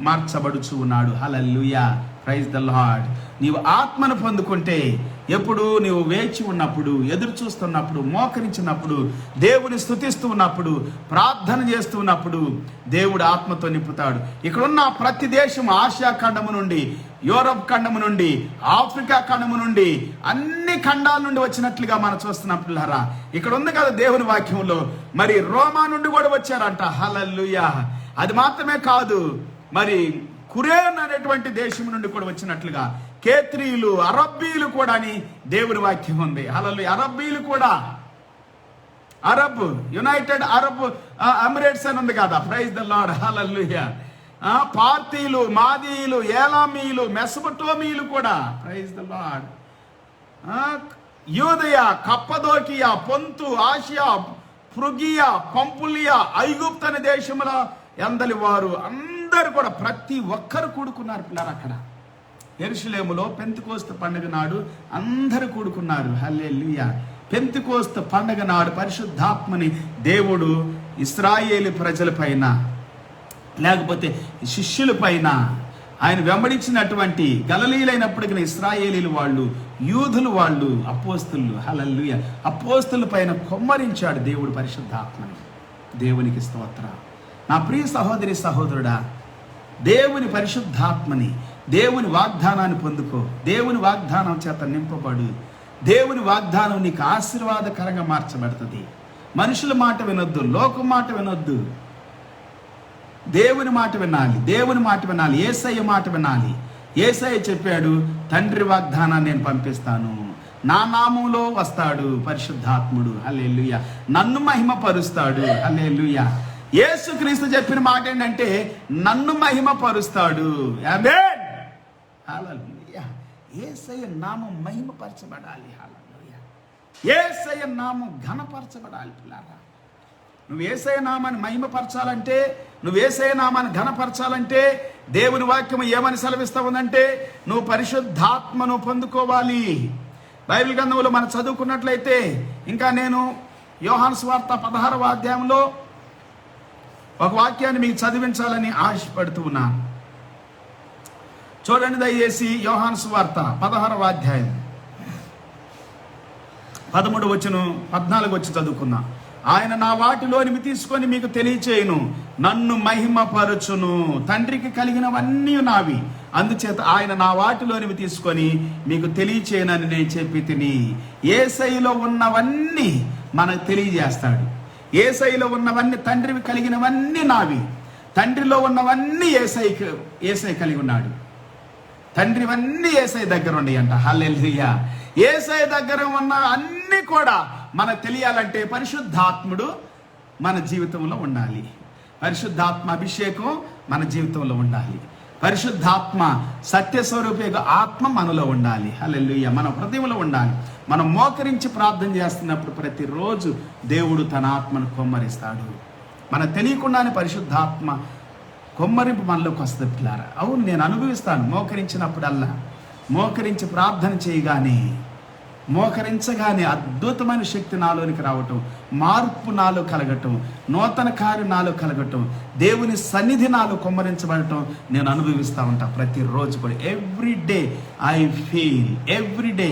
మార్చబడుచు ఉన్నాడు. హల్లెలూయా. Praise the Lord. నీవు ఆత్మను పొందుకుంటే, ఎప్పుడు నీవు వేచి ఉన్నప్పుడు, ఎదురు చూస్తున్నప్పుడు, మోకరించినప్పుడు, దేవుని స్తుతిస్తూ ఉన్నప్పుడు, ప్రార్థన చేస్తూ ఉన్నప్పుడు దేవుడు ఆత్మతో నింపుతాడు. ఇక్కడున్న ప్రతి దేశం, ఆసియా ఖండము నుండి, యూరప్ ఖండము నుండి, ఆఫ్రికా ఖండము నుండి, అన్ని ఖండాల నుండి వచ్చినట్లుగా మనం చూస్తున్నాం. పిల్లరా, ఇక్కడ ఉంది కదా దేవుని వాక్యంలో, మరి రోమా నుండి కూడా వచ్చారంట. హల్లెలూయా. అది మాత్రమే కాదు, మరి కురేన్ అనేటువంటి దేశం నుండి కూడా వచ్చినట్లుగా కేత్రీయులు, అరబ్బీలు కూడా అని దేవుని వాక్యం ఉంది. హల్లెలూయా. అరబ్బీలు కూడా, అరబ్ యునైటెడ్ అరబ్ ఎమిరేట్స్ అని ఉంది కదా. Praise the Lord. హల్లెలూయా. పార్తీలు, మాదీయులు, ఏలామీయులు, మెసొపొటేమియలు కూడా, ప్రైజ్ ద లార్డ్, యూదయ, కప్పదోకియా, పొంతు, ఆసియా, ఫ్రుగియా, పంపులియా, ఐగుప్తు అనే దేశముల ఎందలి వారు అందరూ కూడా ప్రతి ఒక్కరు కూడుకున్నారు పిల్లలు. అక్కడ యెరూషలేములో పెంతెకోస్తు పండుగ నాడు అందరూ కూడుకున్నారు. హల్లెలూయా. పెంతెకోస్తు పండుగ నాడు పరిశుద్ధాత్మని దేవుడు ఇశ్రాయేలు ప్రజల పైన, లేకపోతే శిష్యుల పైన, ఆయన వెంబడించినటువంటి గలిలయులైనప్పటికీ ఇశ్రాయేలీలు వాళ్ళు, యూదులు వాళ్ళు, అపోస్తలు, హల్లెలూయా, అపోస్తల పైన కొమ్మరించాడు దేవుడు పరిశుద్ధాత్మని. దేవునికి స్తోత్రం. నా ప్రియ సహోదరి సహోదరుడా, దేవుని పరిశుద్ధాత్మని, దేవుని వాగ్దానాన్ని పొందుకో. దేవుని వాగ్దానం చేత నింపబడు. దేవుని వాగ్దానం నీకు ఆశీర్వాదకరంగా మార్చబడుతుంది. మనుషుల మాట వినొద్దు, లోకం మాట వినొద్దు. దేవుని మాట వినాలి, దేవుని మాట వినాలి, యేసయ్య మాట వినాలి. యేసయ్య చెప్పాడు, తండ్రి వాగ్దానాన్ని నేను పంపిస్తాను, నా నామంలో వస్తాడు పరిశుద్ధాత్ముడు, హల్లెలూయా, నన్ను మహిమపరుస్తాడు, హల్లెలూయా. యేసుక్రీస్తు చెప్పిన మాట ఏంటంటే నన్ను మహిమపరుస్తాడు, ఆమేన్, హల్లెలూయా. యేసయ్య నామం మహిమపరచబడాలి, హల్లెలూయా. యేసయ్య నామం ఘనపరచబడాలి పిల్లారా. నువ్వు యేసయ్య నామాన్ని మహిమపరచాలంటే, నువ్వు యేసయ్య నామాన్ని ఘనపరచాలంటే దేవుని వాక్యం ఏమని సెలవిస్తా ఉందంటే నువ్వు పరిశుద్ధాత్మను పొందుకోవాలి. బైబిల్ గ్రంథంలో మనం చదువుకున్నట్లయితే, ఇంకా నేను యోహాను సువార్త 16వ అధ్యాయంలో ఒక వాక్యాన్ని మీకు చదివించాలని ఆశపడుతూ ఉన్నాను. చూడండి దయచేసి, యోహాను సువార్త 16వ అధ్యాయం 13 వచనం 14 వచ్చి చదువుకున్నా. ఆయన నా వాటిలోనివి తీసుకొని మీకు తెలియచేయును, నన్ను మహిమపరచును, తండ్రికి కలిగినవన్నీ నావి, అందుచేత ఆయన నా వాటిలోనివి తీసుకొని మీకు తెలియచేయనని నేను చెప్పి తిని. యేసయ్యలో ఉన్నవన్నీ మనకు తెలియజేస్తాడు. యేసయ్యలో ఉన్నవన్నీ, తండ్రికి కలిగినవన్నీ నావి, తండ్రిలో ఉన్నవన్నీ యేసయ్య కలిగి ఉన్నాడు. తండ్రివన్నీ యేసయ్య దగ్గర ఉన్నాయి అంట, హల్లెలూయా. యేసయ్య దగ్గర ఉన్న అన్ని కూడా మనకు తెలియాలంటే పరిశుద్ధాత్ముడు మన జీవితంలో ఉండాలి. పరిశుద్ధాత్మ అభిషేకం మన జీవితంలో ఉండాలి. పరిశుద్ధాత్మ సత్యస్వరూప ఆత్మ మనలో ఉండాలి, హల్లెలూయా, మన హృదయంలో ఉండాలి. మనం మోకరించి ప్రార్థన చేస్తున్నప్పుడు ప్రతిరోజు దేవుడు తన ఆత్మను కొమ్మరిస్తాడు. మనకు తెలియకుండానే పరిశుద్ధాత్మ కొమ్మరింపు మనలోకి వస్తుంది పిల్లారా. అవును, నేను అనుభవిస్తాను. మోకరించినప్పుడల్లా, మోకరించి ప్రార్థన చేయగానే, మోకరించగానే అద్భుతమైన శక్తి నాలోనికి రావటం, మార్పు నాలో కలగటం, నూతన కార్యం నాలో కలగటం, దేవుని సన్నిధి నాలో కొమ్మరించబడటం నేను అనుభవిస్తూ ఉంటాను ప్రతిరోజు కూడా. Every day I feel, every day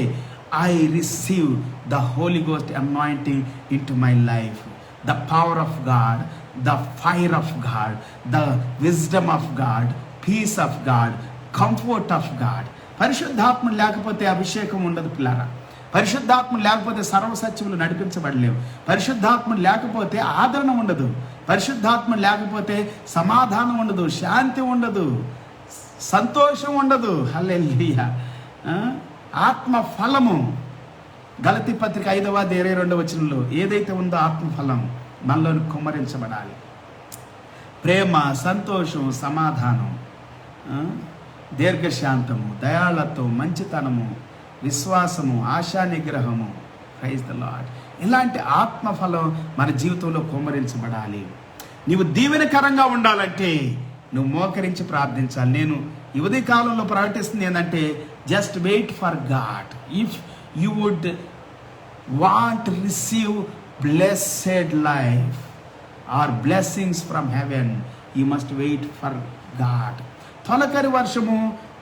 I receive the Holy Ghost anointing in to my life, the power of God, the fire of God, the wisdom of God, peace of God, comfort of God. పరిశుద్ధాత్మ లేకపోతే అభిషేకం ఉండదు పిల్లారా. పరిశుద్ధాత్మ లేకపోతే సర్వసత్యములు నడిపించబడలేవు. పరిశుద్ధాత్మ లేకపోతే ఆదరణ ఉండదు. పరిశుద్ధాత్మ లేకపోతే సమాధానం ఉండదు, శాంతి ఉండదు, సంతోషం ఉండదు, హల్లెలూయా. ఆత్మ ఫలము గలతీ పత్రిక 5వ అధ్యాయం 22వ వచనంలో ఏదైతే ఉందో ఆత్మ ఫలం మనలోని కుమ్మరించబడాలి. ప్రేమ, సంతోషం, సమాధానం, దీర్ఘశాంతము, దయాళత్వం, మంచితనము, విశ్వాసము, ఆశా నిగ్రహము, ప్రైజ్ ద లార్డ్. ఇలాంటి ఆత్మఫలం మన జీవితంలో కుమ్మరించబడాలి. నీవు దీవెనకరంగా ఉండాలంటే నువ్వు మోకరించి ప్రార్థించాలి. నేను ఈ ఉదయ కాలంలో ప్రకటిస్తుంది ఏంటంటే just wait for God. If you would want receive blessed life or blessings from heaven, you must wait for God. తొలకరి వర్షము,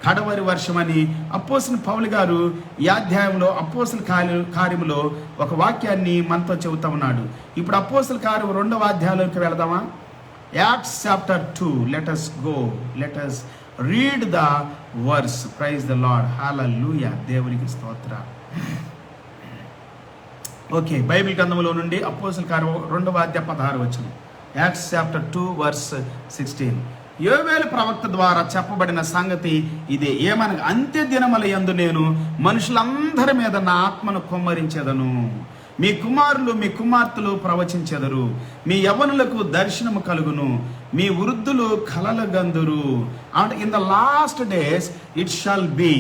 కడవరి వర్షం అని అపోస్తలుడైన పౌలు గారు ఈ అధ్యాయంలో అపోస్తల కార్యములో ఒక వాక్యాన్ని మనతో చెబుతా ఉన్నాడు. ఇప్పుడు అపోస్తల కార్యం 2వ అధ్యాయంలోకి వెళదామా? Acts chapter 2. let us go, let us read the verse. praise the Lord, hallelujah. దేవునికి స్తోత్రం. ఓకే, బైబిల్ గ్రంథంలో నుండి అపోస్తల కార్యం 2వ అధ్యాయం 16 వచనం. Acts chapter 2 verse 16. యోవేలు ప్రవక్త ద్వారా చెప్పబడిన సంగతి ఇదే, ఏమనగా అంత్య దినముల యందు నేను మనుషులందరి మీద నా ఆత్మను కుమ్మరించేదను. మీ కుమారులు మీ కుమార్తెలు ప్రవచించెదరు, మీ యవ్వనులకు దర్శనము కలుగును, మీ వృద్ధులు కలలు గందురు. And in the last days it shall be,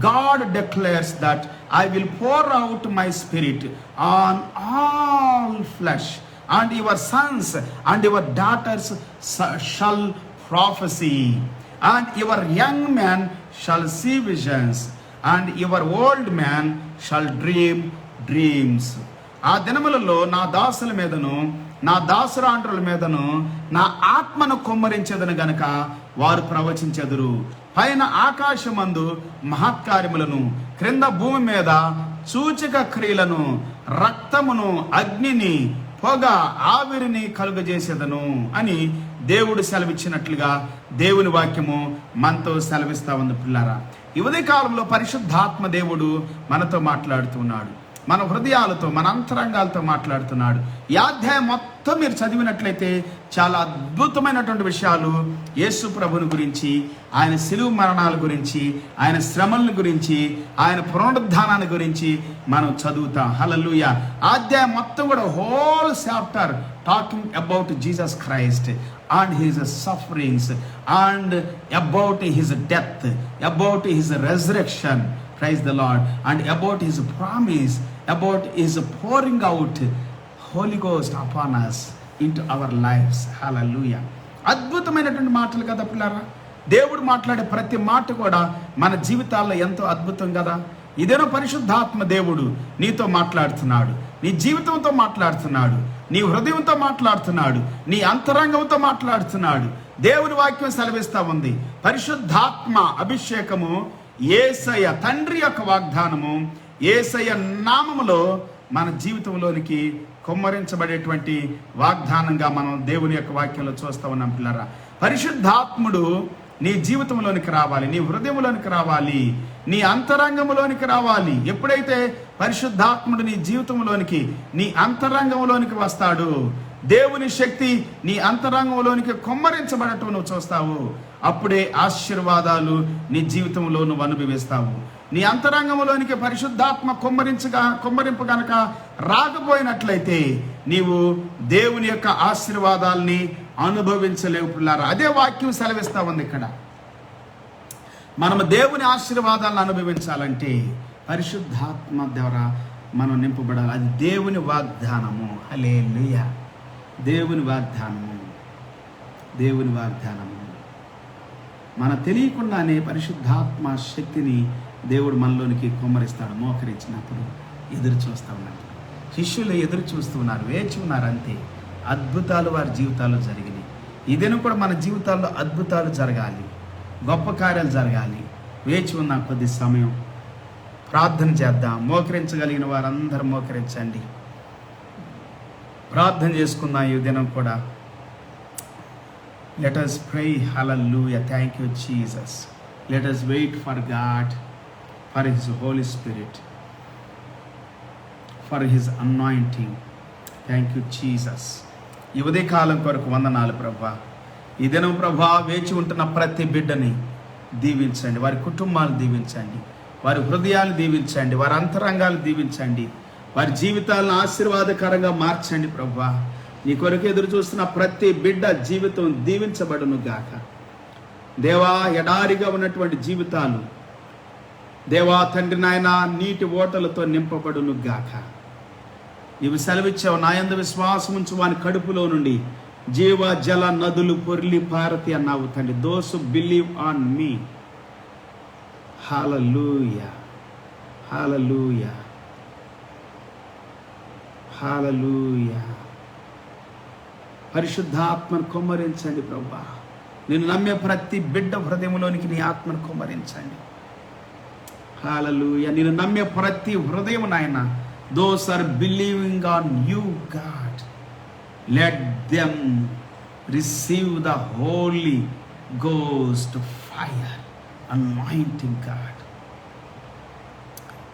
God declares that I will pour out my spirit on all flesh, and your sons and your daughters shall prophesy, and your young men shall see visions, and your old man shall dream dreams. ఆ దినములలో నా దాసుల మీదను నా దాసురాండ్రుల మీదను నా ఆత్మను కుమ్మరించెదను గనుక వారు ప్రవచించెదరు. పైన ఆకాశమందు మహత్కార్యములను, క్రింద భూమి మీద సూచక క్రియలను, రక్తమును, అగ్నిని, పొగ, ఆవిరిని కలుగజేసేదను అని దేవుడు సెలవిచ్చినట్లుగా దేవుని వాక్యము మనతో సెలవిస్తా ఉంది. పిల్లారా, ఈ ఉదయ కాలంలో పరిశుద్ధాత్మ దేవుడు మనతో మాట్లాడుతున్నాడు, మన హృదయాలతో, మన అంతరంగాలతో మాట్లాడుతున్నాడు. ఈ అధ్యాయం మొత్తం మీరు చదివినట్లయితే చాలా అద్భుతమైనటువంటి విషయాలు యేసు ప్రభుని గురించి, ఆయన శిలువ మరణాల గురించి, ఆయన శ్రమల గురించి, ఆయన పునరుద్ధానాన్ని గురించి మనం చదువుతాం. హల్లెలూయా. అధ్యాయం మొత్తం కూడా whole chapter talking about Jesus Christ and his sufferings, and about his death, about his resurrection, praise the Lord, and about his promise, about his pouring out Holy Ghost upon us into our lives. Hallelujah. అద్భుతమైనటువంటి మాటలు కదా పిల్లారా. దేవుడు మాట్లాడే ప్రతి మాట కూడా మన జీవితాల్లో ఎంతో అద్భుతం కదా. ఇదేనో పరిశుద్ధాత్మ దేవుడు నీతో మాట్లాడుతున్నాడు, నీ జీవితంతో మాట్లాడుతున్నాడు, నీ హృదయంతో మాట్లాడుతున్నాడు, నీ అంతరంగంతో మాట్లాడుతున్నాడు. దేవుని వాక్యం సెలవిస్తా ఉంది, పరిశుద్ధాత్మ అభిషేకము యేసయ్య తండ్రి యొక్క వాగ్దానము యేసయ్య నామములో మన జీవితంలోనికి కుమ్మరించబడేటువంటి వాగ్దానంగా మనం దేవుని యొక్క వాక్యంలో చూస్తా ఉన్నాం. పిల్లరా, పరిశుద్ధాత్ముడు నీ జీవితంలోనికి రావాలి, నీ హృదయంలోనికి రావాలి, నీ అంతరంగంలోనికి రావాలి. ఎప్పుడైతే పరిశుద్ధాత్ముడు నీ జీవితంలోనికి, నీ అంతరంగంలోనికి వస్తాడు, దేవుని శక్తి నీ అంతరంగంలోనికి కుమ్మరించబడటం నువ్వు చూస్తావు. అప్పుడే ఆశీర్వాదాలు నీ జీవితంలో నువ్వు అనుభవిస్తావు. నీ అంతరంగంలోనికి పరిశుద్ధాత్మ కుమ్మరింపు కనుక రాకపోయినట్లయితే నీవు దేవుని యొక్క ఆశీర్వాదాలని అనుభవించలేవు. పిల్లారా, అదే వాక్యం సెలవిస్తా ఉంది ఇక్కడ. మనము దేవుని ఆశీర్వాదాలను అనుభవించాలంటే పరిశుద్ధాత్మ ద్వారా మనం నింపబడాలి. అది దేవుని వాగ్దానము. హల్లెలూయా. దేవుని వాగ్దానము, దేవుని వాగ్దానము. మన తెలియకుండానే పరిశుద్ధాత్మ శక్తిని దేవుడు మనలోనికి కుమ్మరిస్తాడు. మోకరించినప్పుడు ఎదురు చూస్తూ ఉన్నప్పుడు శిష్యులు ఎదురు చూస్తూ ఉన్నారు, వేచి ఉన్నారు. అంతే, అద్భుతాలు వారి జీవితాల్లో జరిగినాయి. ఇదేను కూడా మన జీవితాల్లో అద్భుతాలు జరగాలి, గొప్ప కార్యాలు జరగాలి. వేచి ఉన్న కొద్ది సమయం ప్రార్థన చేద్దాం. మోకరించగలిగిన వారందరూ మోకరించండి, ప్రార్థన చేసుకుందాం. ఈ దినం కూడా let us pray. Hallelujah. Thank you, Jesus. Let us wait for God, for his Holy Spirit, for his anointing. Thank you, Jesus. ఈ ఉదయ కాలం కొరకు వందనాలు ప్రభువా. ఈ దినం ప్రభువా, వేచి ఉంటున్న ప్రతి బిడ్డని దీవించండి, వారి కుటుంబాలు దీవించండి, వారి హృదయాలు దీవించండి, వారి అంతరంగాలు దీవించండి, వారి జీవితాలను ఆశీర్వాదకరంగా మార్చండి ప్రభువా. నీ కొరకు ఎదురు చూస్తున్న ప్రతి బిడ్డ జీవితం దీవించబడును గాక. దేవా, ఎడారిగా ఉన్నటువంటి జీవితాలు దేవా తండ్రి నాయన నీటి ఓటలతో నింపబడును గాక. ఇవి సెలవిచ్చావు, నా యందు విశ్వాసం ఉంచు వాని కడుపులో నుండి జీవ జల నదులు పొర్లి పారతి అన్నావు తండ్రి. Those who believe on me. హల్లెలూయా, హల్లెలూయా, హల్లెలూయా. పరిశుద్ధాత్మను కుమ్మరించండి ప్రభువా. నేను నమ్మే ప్రతి బిడ్డ హృదయంలోనికి నీ ఆత్మను కుమ్మరించండి. హల్లెలూయా. నేను నమ్మే ప్రతి హృదయం నాయన, those are believing on you God, let them receive the Holy Ghost fire, anointing God.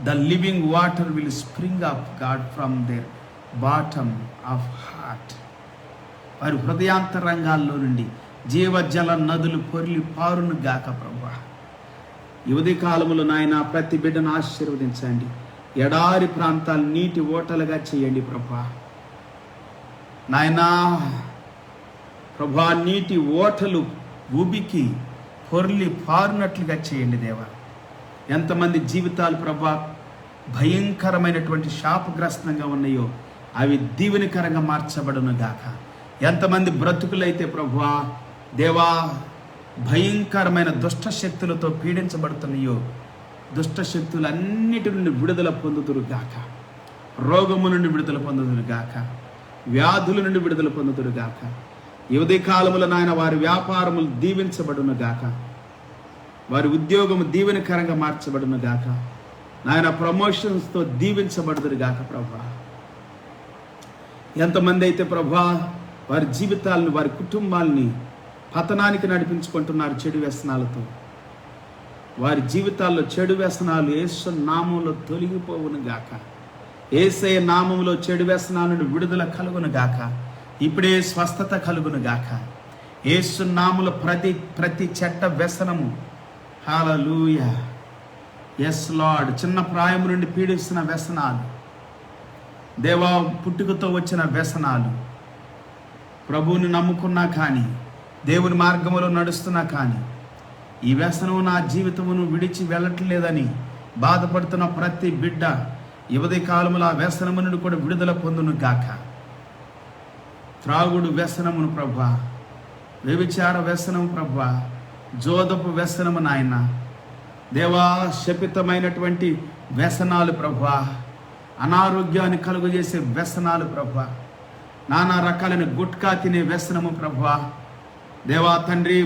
The living water will spring up God from their bottom of heart. వారి హృదయాంతరంగాల్లో నుండి జీవజల నదులు పొర్లి పారును గాక ప్రభువా. ఈ ఉదయ కాలములో నాయన ప్రతి బిడ్డను ఆశీర్వదించండి. ఎడారి ప్రాంతాలు నీటి ఓటలుగా చేయండి ప్రభా. నాయనా ప్రభా, నీటి ఓటలు ఉబికి పొర్లి పారునట్లుగా చేయండి దేవా. ఎంతమంది జీవితాలు ప్రభా భయంకరమైనటువంటి శాపగ్రస్తంగా ఉన్నాయో అవి దీవెనకరంగా మార్చబడును గాక. ఎంతమంది బ్రతుకులైతే ప్రభువా దేవా భయంకరమైన దుష్ట శక్తులతో పీడించబడుతున్నాయో దుష్ట శక్తులన్నిటి నుండి విడుదల పొందుదురు గాక. రోగము నుండి విడుదల పొందుదురు గాక. వ్యాధుల నుండి విడుదల పొందుదురు గాక. ఈ ఉదయ కాలములో నాయన వారి వ్యాపారములు దీవించబడును గాక. వారి ఉద్యోగము దీవెనకరంగా మార్చబడును గాక. నాయన ప్రమోషన్స్తో దీవించబడుదురు గాక ప్రభా. ఎంతమంది అయితే ప్రభా వారి జీవితాలను వారి కుటుంబాలని పతనానికి నడిపించుకుంటున్నారు చెడు వ్యసనాలతో, వారి జీవితాల్లో చెడు వ్యసనాలు యేసు నామంలో తొలగిపోవును గాక. యేసయ్య నామంలో చెడు వ్యసనాల నుండి విడుదల కలుగును గాక. ఇప్పుడే స్వస్థత కలుగును గాక. యేసు నామములో ప్రతి చెడ్డ వ్యసనము హల్లెలూయా ఎస్ లార్డ్, చిన్న ప్రాయం నుండి పీడిస్తున్న వ్యసనాలు దేవా, పుట్టుకతో వచ్చిన వ్యసనాలు, ప్రభువుని నమ్ముకున్నా కానీ దేవుని మార్గములో నడుస్తున్నా కానీ ఈ వ్యసనం నా జీవితమును విడిచి వెళ్ళట్లేదని బాధపడుతున్న ప్రతి బిడ్డ యువతి కాలములో ఆ వ్యసనము నుండి కూడా విడుదల పొందును గాక. త్రాగుడు వ్యసనమును ప్రభా, వ్యభిచార వ్యసనము ప్రభా, జోదపు వ్యసనము నాయన దేవా, శపితమైనటువంటి వ్యసనాలు ప్రభా, అనారోగ్యాన్ని కలుగజేసే వ్యసనాలు ప్రభా, నానా రకాలైన గుట్కా తినే వ్యసనము ప్రభా దేవా తండ్రి,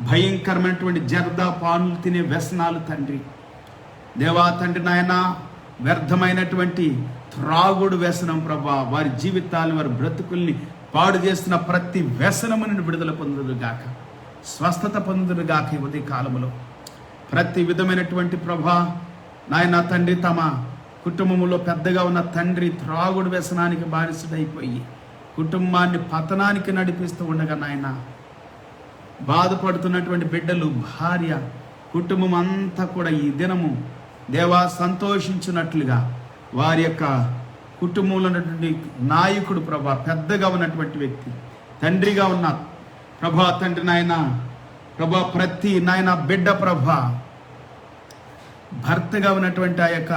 భయంకరమైనటువంటి జర్దా పానులు తినే వ్యసనాలు తండ్రి దేవా తండ్రి నాయన, వ్యర్థమైనటువంటి త్రాగుడు వ్యసనం ప్రభా, వారి జీవితాలను వారి బ్రతుకుల్ని పాడు చేస్తున్న ప్రతి వ్యసనము నుండి విడుదల పొందుదురు గాక. స్వస్థత పొందుదురు గాక. ఈ ఉదయ కాలములో ప్రతి విధమైనటువంటి ప్రభా నాయన తండ్రి, తమ కుటుంబంలో పెద్దగా ఉన్న తండ్రి త్రాగుడు వ్యసనానికి బానిసడైపోయి కుటుంబాన్ని పతనానికి నడిపిస్తూ ఉండగా నాయన, బాధపడుతున్నటువంటి బిడ్డలు, భార్య, కుటుంబం అంతా కూడా ఈ దినము దేవా సంతోషించినట్లుగా వారి యొక్క కుటుంబంలో ఉన్నటువంటి నాయకుడు ప్రభా, పెద్దగా ఉన్నటువంటి వ్యక్తి, తండ్రిగా ఉన్న ప్రభా తండ్రి నాయన ప్రభా, ప్రతి నాయన బిడ్డ ప్రభా, భర్తగా ఉన్నటువంటి ఆ యొక్క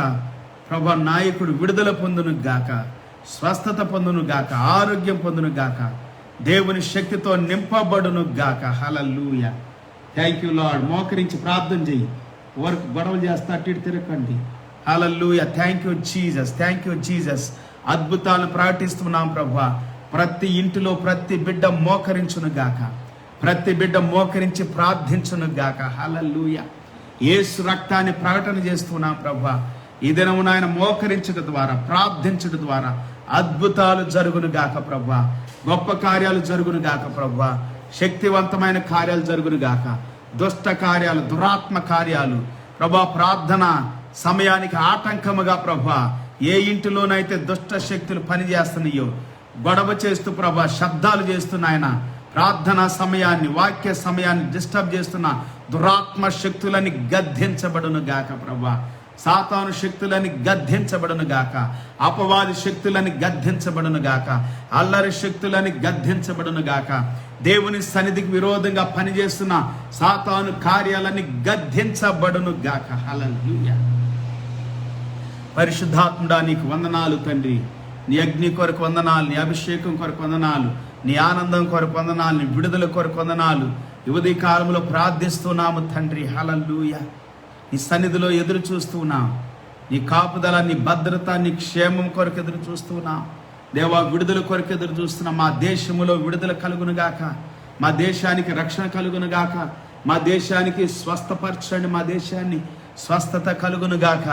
ప్రభా నాయకుడు విడుదల పొందును గాక, స్వస్థత పొందును గాక, ఆరోగ్యం పొందును గాక, దేవుని శక్తితో నింపబడును గాక. హల్లెలూయా. Thank you Lord. మోకరించి ప్రార్థన చెయ్యి. వర్క్ గొడవలు చేస్తా అటు ఇటు తిరగండి. Hallelujah. Thank you Jesus, thank you Jesus. అద్భుతాలను ప్రకటిస్తున్నాం ప్రభా. ప్రతి ఇంటిలో ప్రతి బిడ్డ మోకరించును గాక, ప్రతి బిడ్డ మోకరించి ప్రార్థించును గాక. హల్లెలూయా. యేసు రక్తాన్ని ప్రకటన చేస్తున్నాం ప్రభా. ఈ దినము నాయన మోకరించడం ద్వారా, ప్రార్థించడం ద్వారా అద్భుతాలు జరుగును గాక ప్రభా. గొప్ప కార్యాలు జరుగును గాక ప్రభా. శక్తివంతమైన కార్యాలు జరుగును గాక. దుష్ట కార్యాలు, దురాత్మ కార్యాలు ప్రభా, ప్రార్థన సమయానికి ఆటంకముగా ప్రభా, ఏ ఇంటిలోనైతే దుష్ట శక్తులు పనిచేస్తున్నాయో, గొడవ చేస్తూ ప్రభా, శబ్దాలు చేస్తున్నాయన, ప్రార్థనా సమయాన్ని, వాక్య సమయాన్ని డిస్టర్బ్ చేస్తున్న దురాత్మ శక్తులని గద్దించబడును గాక ప్రభా. సాతాను శక్తులని గద్దించబడును గాక. అపవాది శక్తులని గద్దించబడును గాక. అల్లరి శక్తులని గద్దించబడును గాక. దేవుని సన్నిధికి విరోధంగా పనిచేస్తున్న సాతాను కార్యాలని గద్దించబడును గాక. హల్లెలూయా. పరిశుద్ధాత్ముడా నీకు వందనాలు తండ్రి. నీ అగ్ని కొరకు వందనాలు, నీ అభిషేకం కొరకు వందనాలు, నీ ఆనందం కొరకు వందనాలు, నీ విడుదల కొరకు వందనాలు. యువతి కాలంలో ప్రార్థిస్తున్నాము తండ్రి. హల్లెలూయా. నీ సన్నిధిలో ఎదురు చూస్తున్నాం. నీ కాపుదల, నీ భద్రత, నీ క్షేమం కొరకు ఎదురు చూస్తున్నాం దేవా. విడుదల కొరకు ఎదురు చూస్తున్నాం. మా దేశములో విడుదల కలుగునుగాక, మా దేశానికి రక్షణ కలుగునుగాక, మా దేశానికి స్వస్థపరచండి, మా దేశాన్ని స్వస్థత కలుగునుగాక.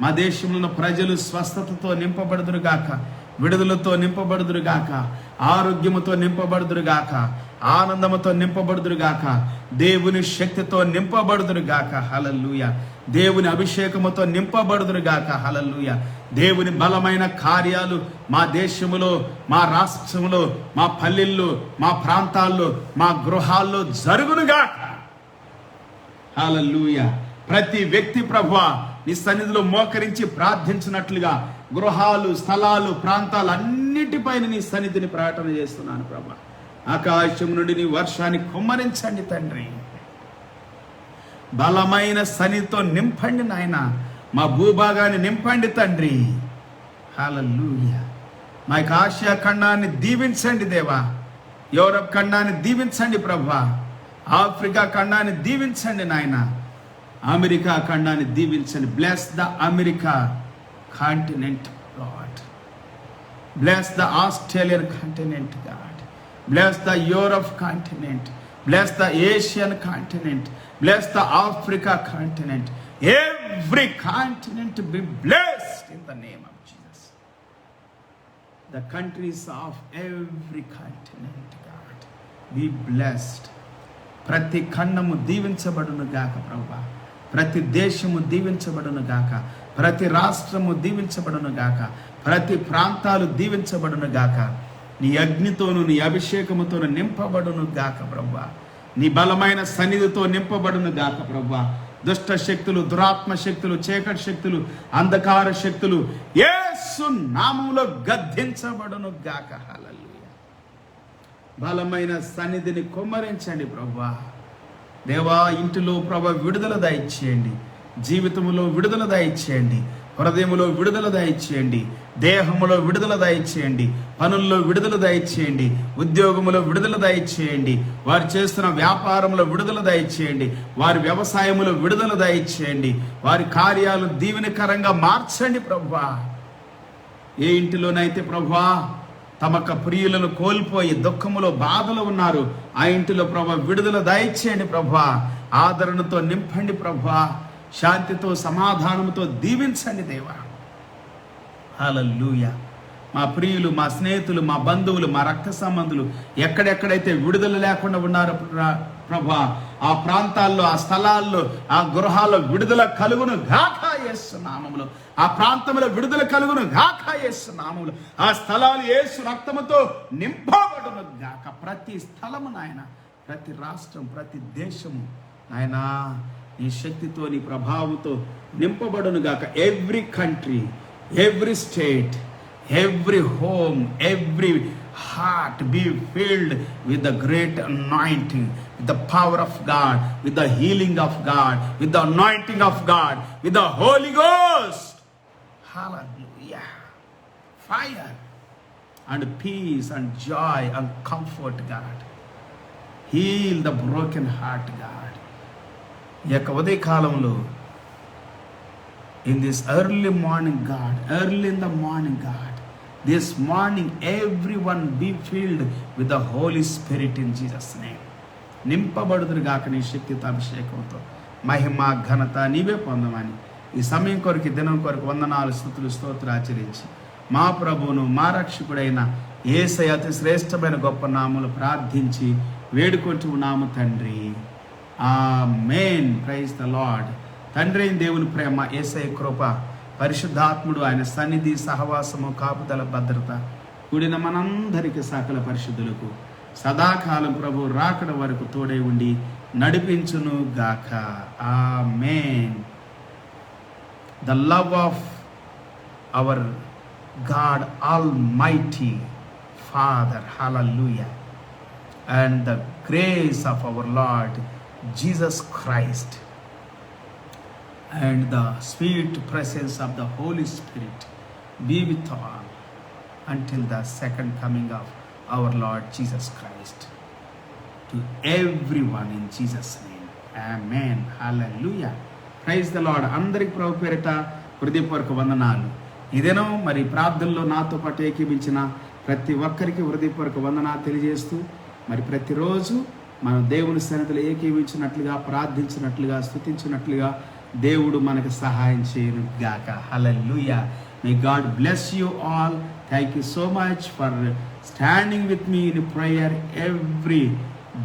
మా దేశంలో ప్రజలు స్వస్థతతో నింపబడుదురుగాక, విడుదలతో నింపబడుదురుగాక, ఆరోగ్యముతో నింపబడుదురుగాక, ఆనందముతో నింపబడుదురుగాక, దేవుని శక్తితో నింపబడుదురుగాక. హల్లెలూయా. దేవుని అభిషేకముతో నింపబడుదురుగాక. హల్లెలూయా. దేవుని బలమైన కార్యాలు మా దేశములో, మా రాష్ట్రములో, మా పల్లెల్లో, మా ప్రాంతాల్లో, మా గృహాల్లో జరుగునుగాక. హల్లెలూయా. ప్రతి వ్యక్తి ప్రభువా నీ సన్నిధిలో మోకరించి ప్రార్థించినట్లుగా గృహాలు, స్థలాలు, ప్రాంతాలు అన్నిటిపైన నీ సన్నిధిని ప్రకటన చేస్తున్నాను ప్రభా. ఆకాశం నుండి నీ వర్షాన్ని కుమ్మరించండి తండ్రి. బలమైన సన్నిధితో నింపండి నాయన. మా భూభాగాన్ని నింపండి తండ్రి. హల్లెలూయా. మా యొక్క ఆసియా ఖండాన్ని దీవించండి దేవా. యూరప్ ఖండాన్ని దీవించండి ప్రభా. ఆఫ్రికా ఖండాన్ని దీవించండి నాయన. అమెరికా ఖండాన్ని దీవించండి. Bless the America continent lord. Bless the Australian continent God. Bless the Europe continent. Bless the Asian continent. Bless the Africa continent. Every continent be blessed in the name of Jesus. The countries of every continent, God, be blessed. ప్రతి ఖండము దీవించబడును గాక ప్రభా. ప్రతి దేశము దీవించబడును గాక. ప్రతి రాష్ట్రము దీవించబడును గాక. ప్రతి ప్రాంతాలు దీవించబడును గాక. నీ అగ్నితోను నీ అభిషేకముతోను నింపబడును గాక ప్రభా. నీ బలమైన సన్నిధితో నింపబడును గాక ప్రభా. దుష్ట శక్తులు, దురాత్మ శక్తులు, చీకటి శక్తులు, అంధకార శక్తులు యేసు నామములో గద్దించబడును గాక. హల్లెలూయా. బలమైన సన్నిధిని కుమ్మరించండి ప్రభా. దేవా, ఇంటిలో ప్రభా విడుదల దయచేయండి. జీవితంలో విడుదల దయచేయండి. హృదయములో విడుదల దయచేయండి. దేహములో విడుదల దయచేయండి. పనుల్లో విడుదల దయచేయండి. ఉద్యోగములో విడుదల దయచేయండి. వారు చేస్తున్న వ్యాపారంలో విడుదల దయచేయండి. వారి వ్యవసాయములో విడుదల దయచేయండి. వారి కార్యాలు దీవెనకరంగా మార్చండి ప్రభా. ఏ ఇంటిలోనైతే ప్రభా తమక ప్రియులను కోల్పోయి దుఃఖములో బాధలో ఉన్నారు, ఆ ఇంటిలో ప్రభా విడుదల దయచేయండి ప్రభా. ఆదరణతో నింపండి ప్రభా. శాంతితో, సమాధానంతో దీవించండి దేవా. హల్లెలూయా. మా ప్రియులు, మా స్నేహితులు, మా బంధువులు, మా రక్త సంబంధులు ఎక్కడెక్కడైతే విడుదల లేకుండా ఉన్నారో ప్రభా, ఆ ప్రాంతాల్లో, ఆ స్థలాల్లో, ఆ గృహాల్లో విడుదల కలుగును గాక యేసు నామములో. ఆ ప్రాంతంలో విడుదల కలుగును గాక యేసు నామములో. ఆ స్థలాలు యేసు రక్తముతో నింపబడును గాక. ప్రతి స్థలము నాయన, ప్రతి రాష్ట్రం, ప్రతి దేశము నాయన నీ శక్తితో, నీ ప్రభావంతో నింపబడును గాక. Every country, every state, every home, every heart be filled with the great anointing, with the power of God, with the healing of God, with the anointing of God, with the Holy Ghost. Hallelujah. Fire and peace and joy and comfort, God. Heal the broken heart, God. ఈ యొక్క ఉదయ కాలంలో in this early morning, God, early in the morning, God, this morning everyone be filled with the Holy Spirit in Jesus' name. నింపబడుదురు గాక నీ శక్తితో, అభిషేకంతో. మహిమ ఘనత నీవే పొందమని ఈ సమయం కొరకు, దినం కొరకు వందనాలు, స్తుతులు, స్తోత్రాలు ఆచరించి మా ప్రభువును, మా రక్షకుడైన యేసయ్య అతి శ్రేష్టమైన గొప్ప నామములు ప్రార్థించి వేడుకుంటూ ఉన్నాము తండ్రి. ఆమేన్. Praise the Lord. తండ్రి దేవుని ప్రేమ, యేసయ్య కృప, పరిశుద్ధాత్ముడు ఆయన సన్నిధి, సహవాసము, కాపుదల, భద్రత కూడిన మనందరికి, సకల పరిశుద్ధులకు సదాకాలం ప్రభు రాకడ వరకు తోడై ఉండి నడిపించును గాక. Amen. The love of our God almighty Father, hallelujah, and the grace of our Lord Jesus Christ and the sweet presence of the Holy Spirit be with all until the second coming of our Lord Jesus Christ. To everyone in Jesus' name. Amen. Hallelujah. Praise the Lord. అందరికి ప్రభు పేరిట హృదయపూర్వక వందనాలు. ఇదేనో మరి ప్రార్థనలో నాతో పాటు ఏకీభించిన ప్రతి ఒక్కరికి హృదయపూర్వక వందనాలు తెలియజేస్తూ, మరి ప్రతిరోజు మనం దేవుని సన్నిధిలో ఏకీభించినట్లుగా, ప్రార్థించినట్లుగా, స్తుతించినట్లుగా దేవుడు మనకు సహాయం చేయను గాక. Hallelujah. May God bless you all. Thank you so much for standing with me in prayer every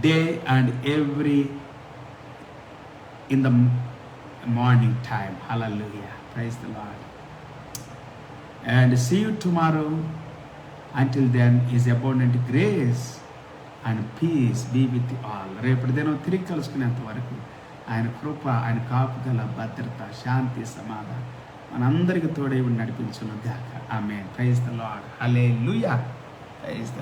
day and every in the morning time. Hallelujah. Praise the Lord. And see you tomorrow. Until then, His abundant grace and peace be with you all. రేపటి దినం తిరిగి కలుసుకునేంత వరకు ఆయన కృప, ఆయన కాపుదల, భద్రత, శాంతి, సమాధానం మనందరికీ తోడై ఉండి నడిపించును గాక. Amen. Praise the Lord. Hallelujah. Praise the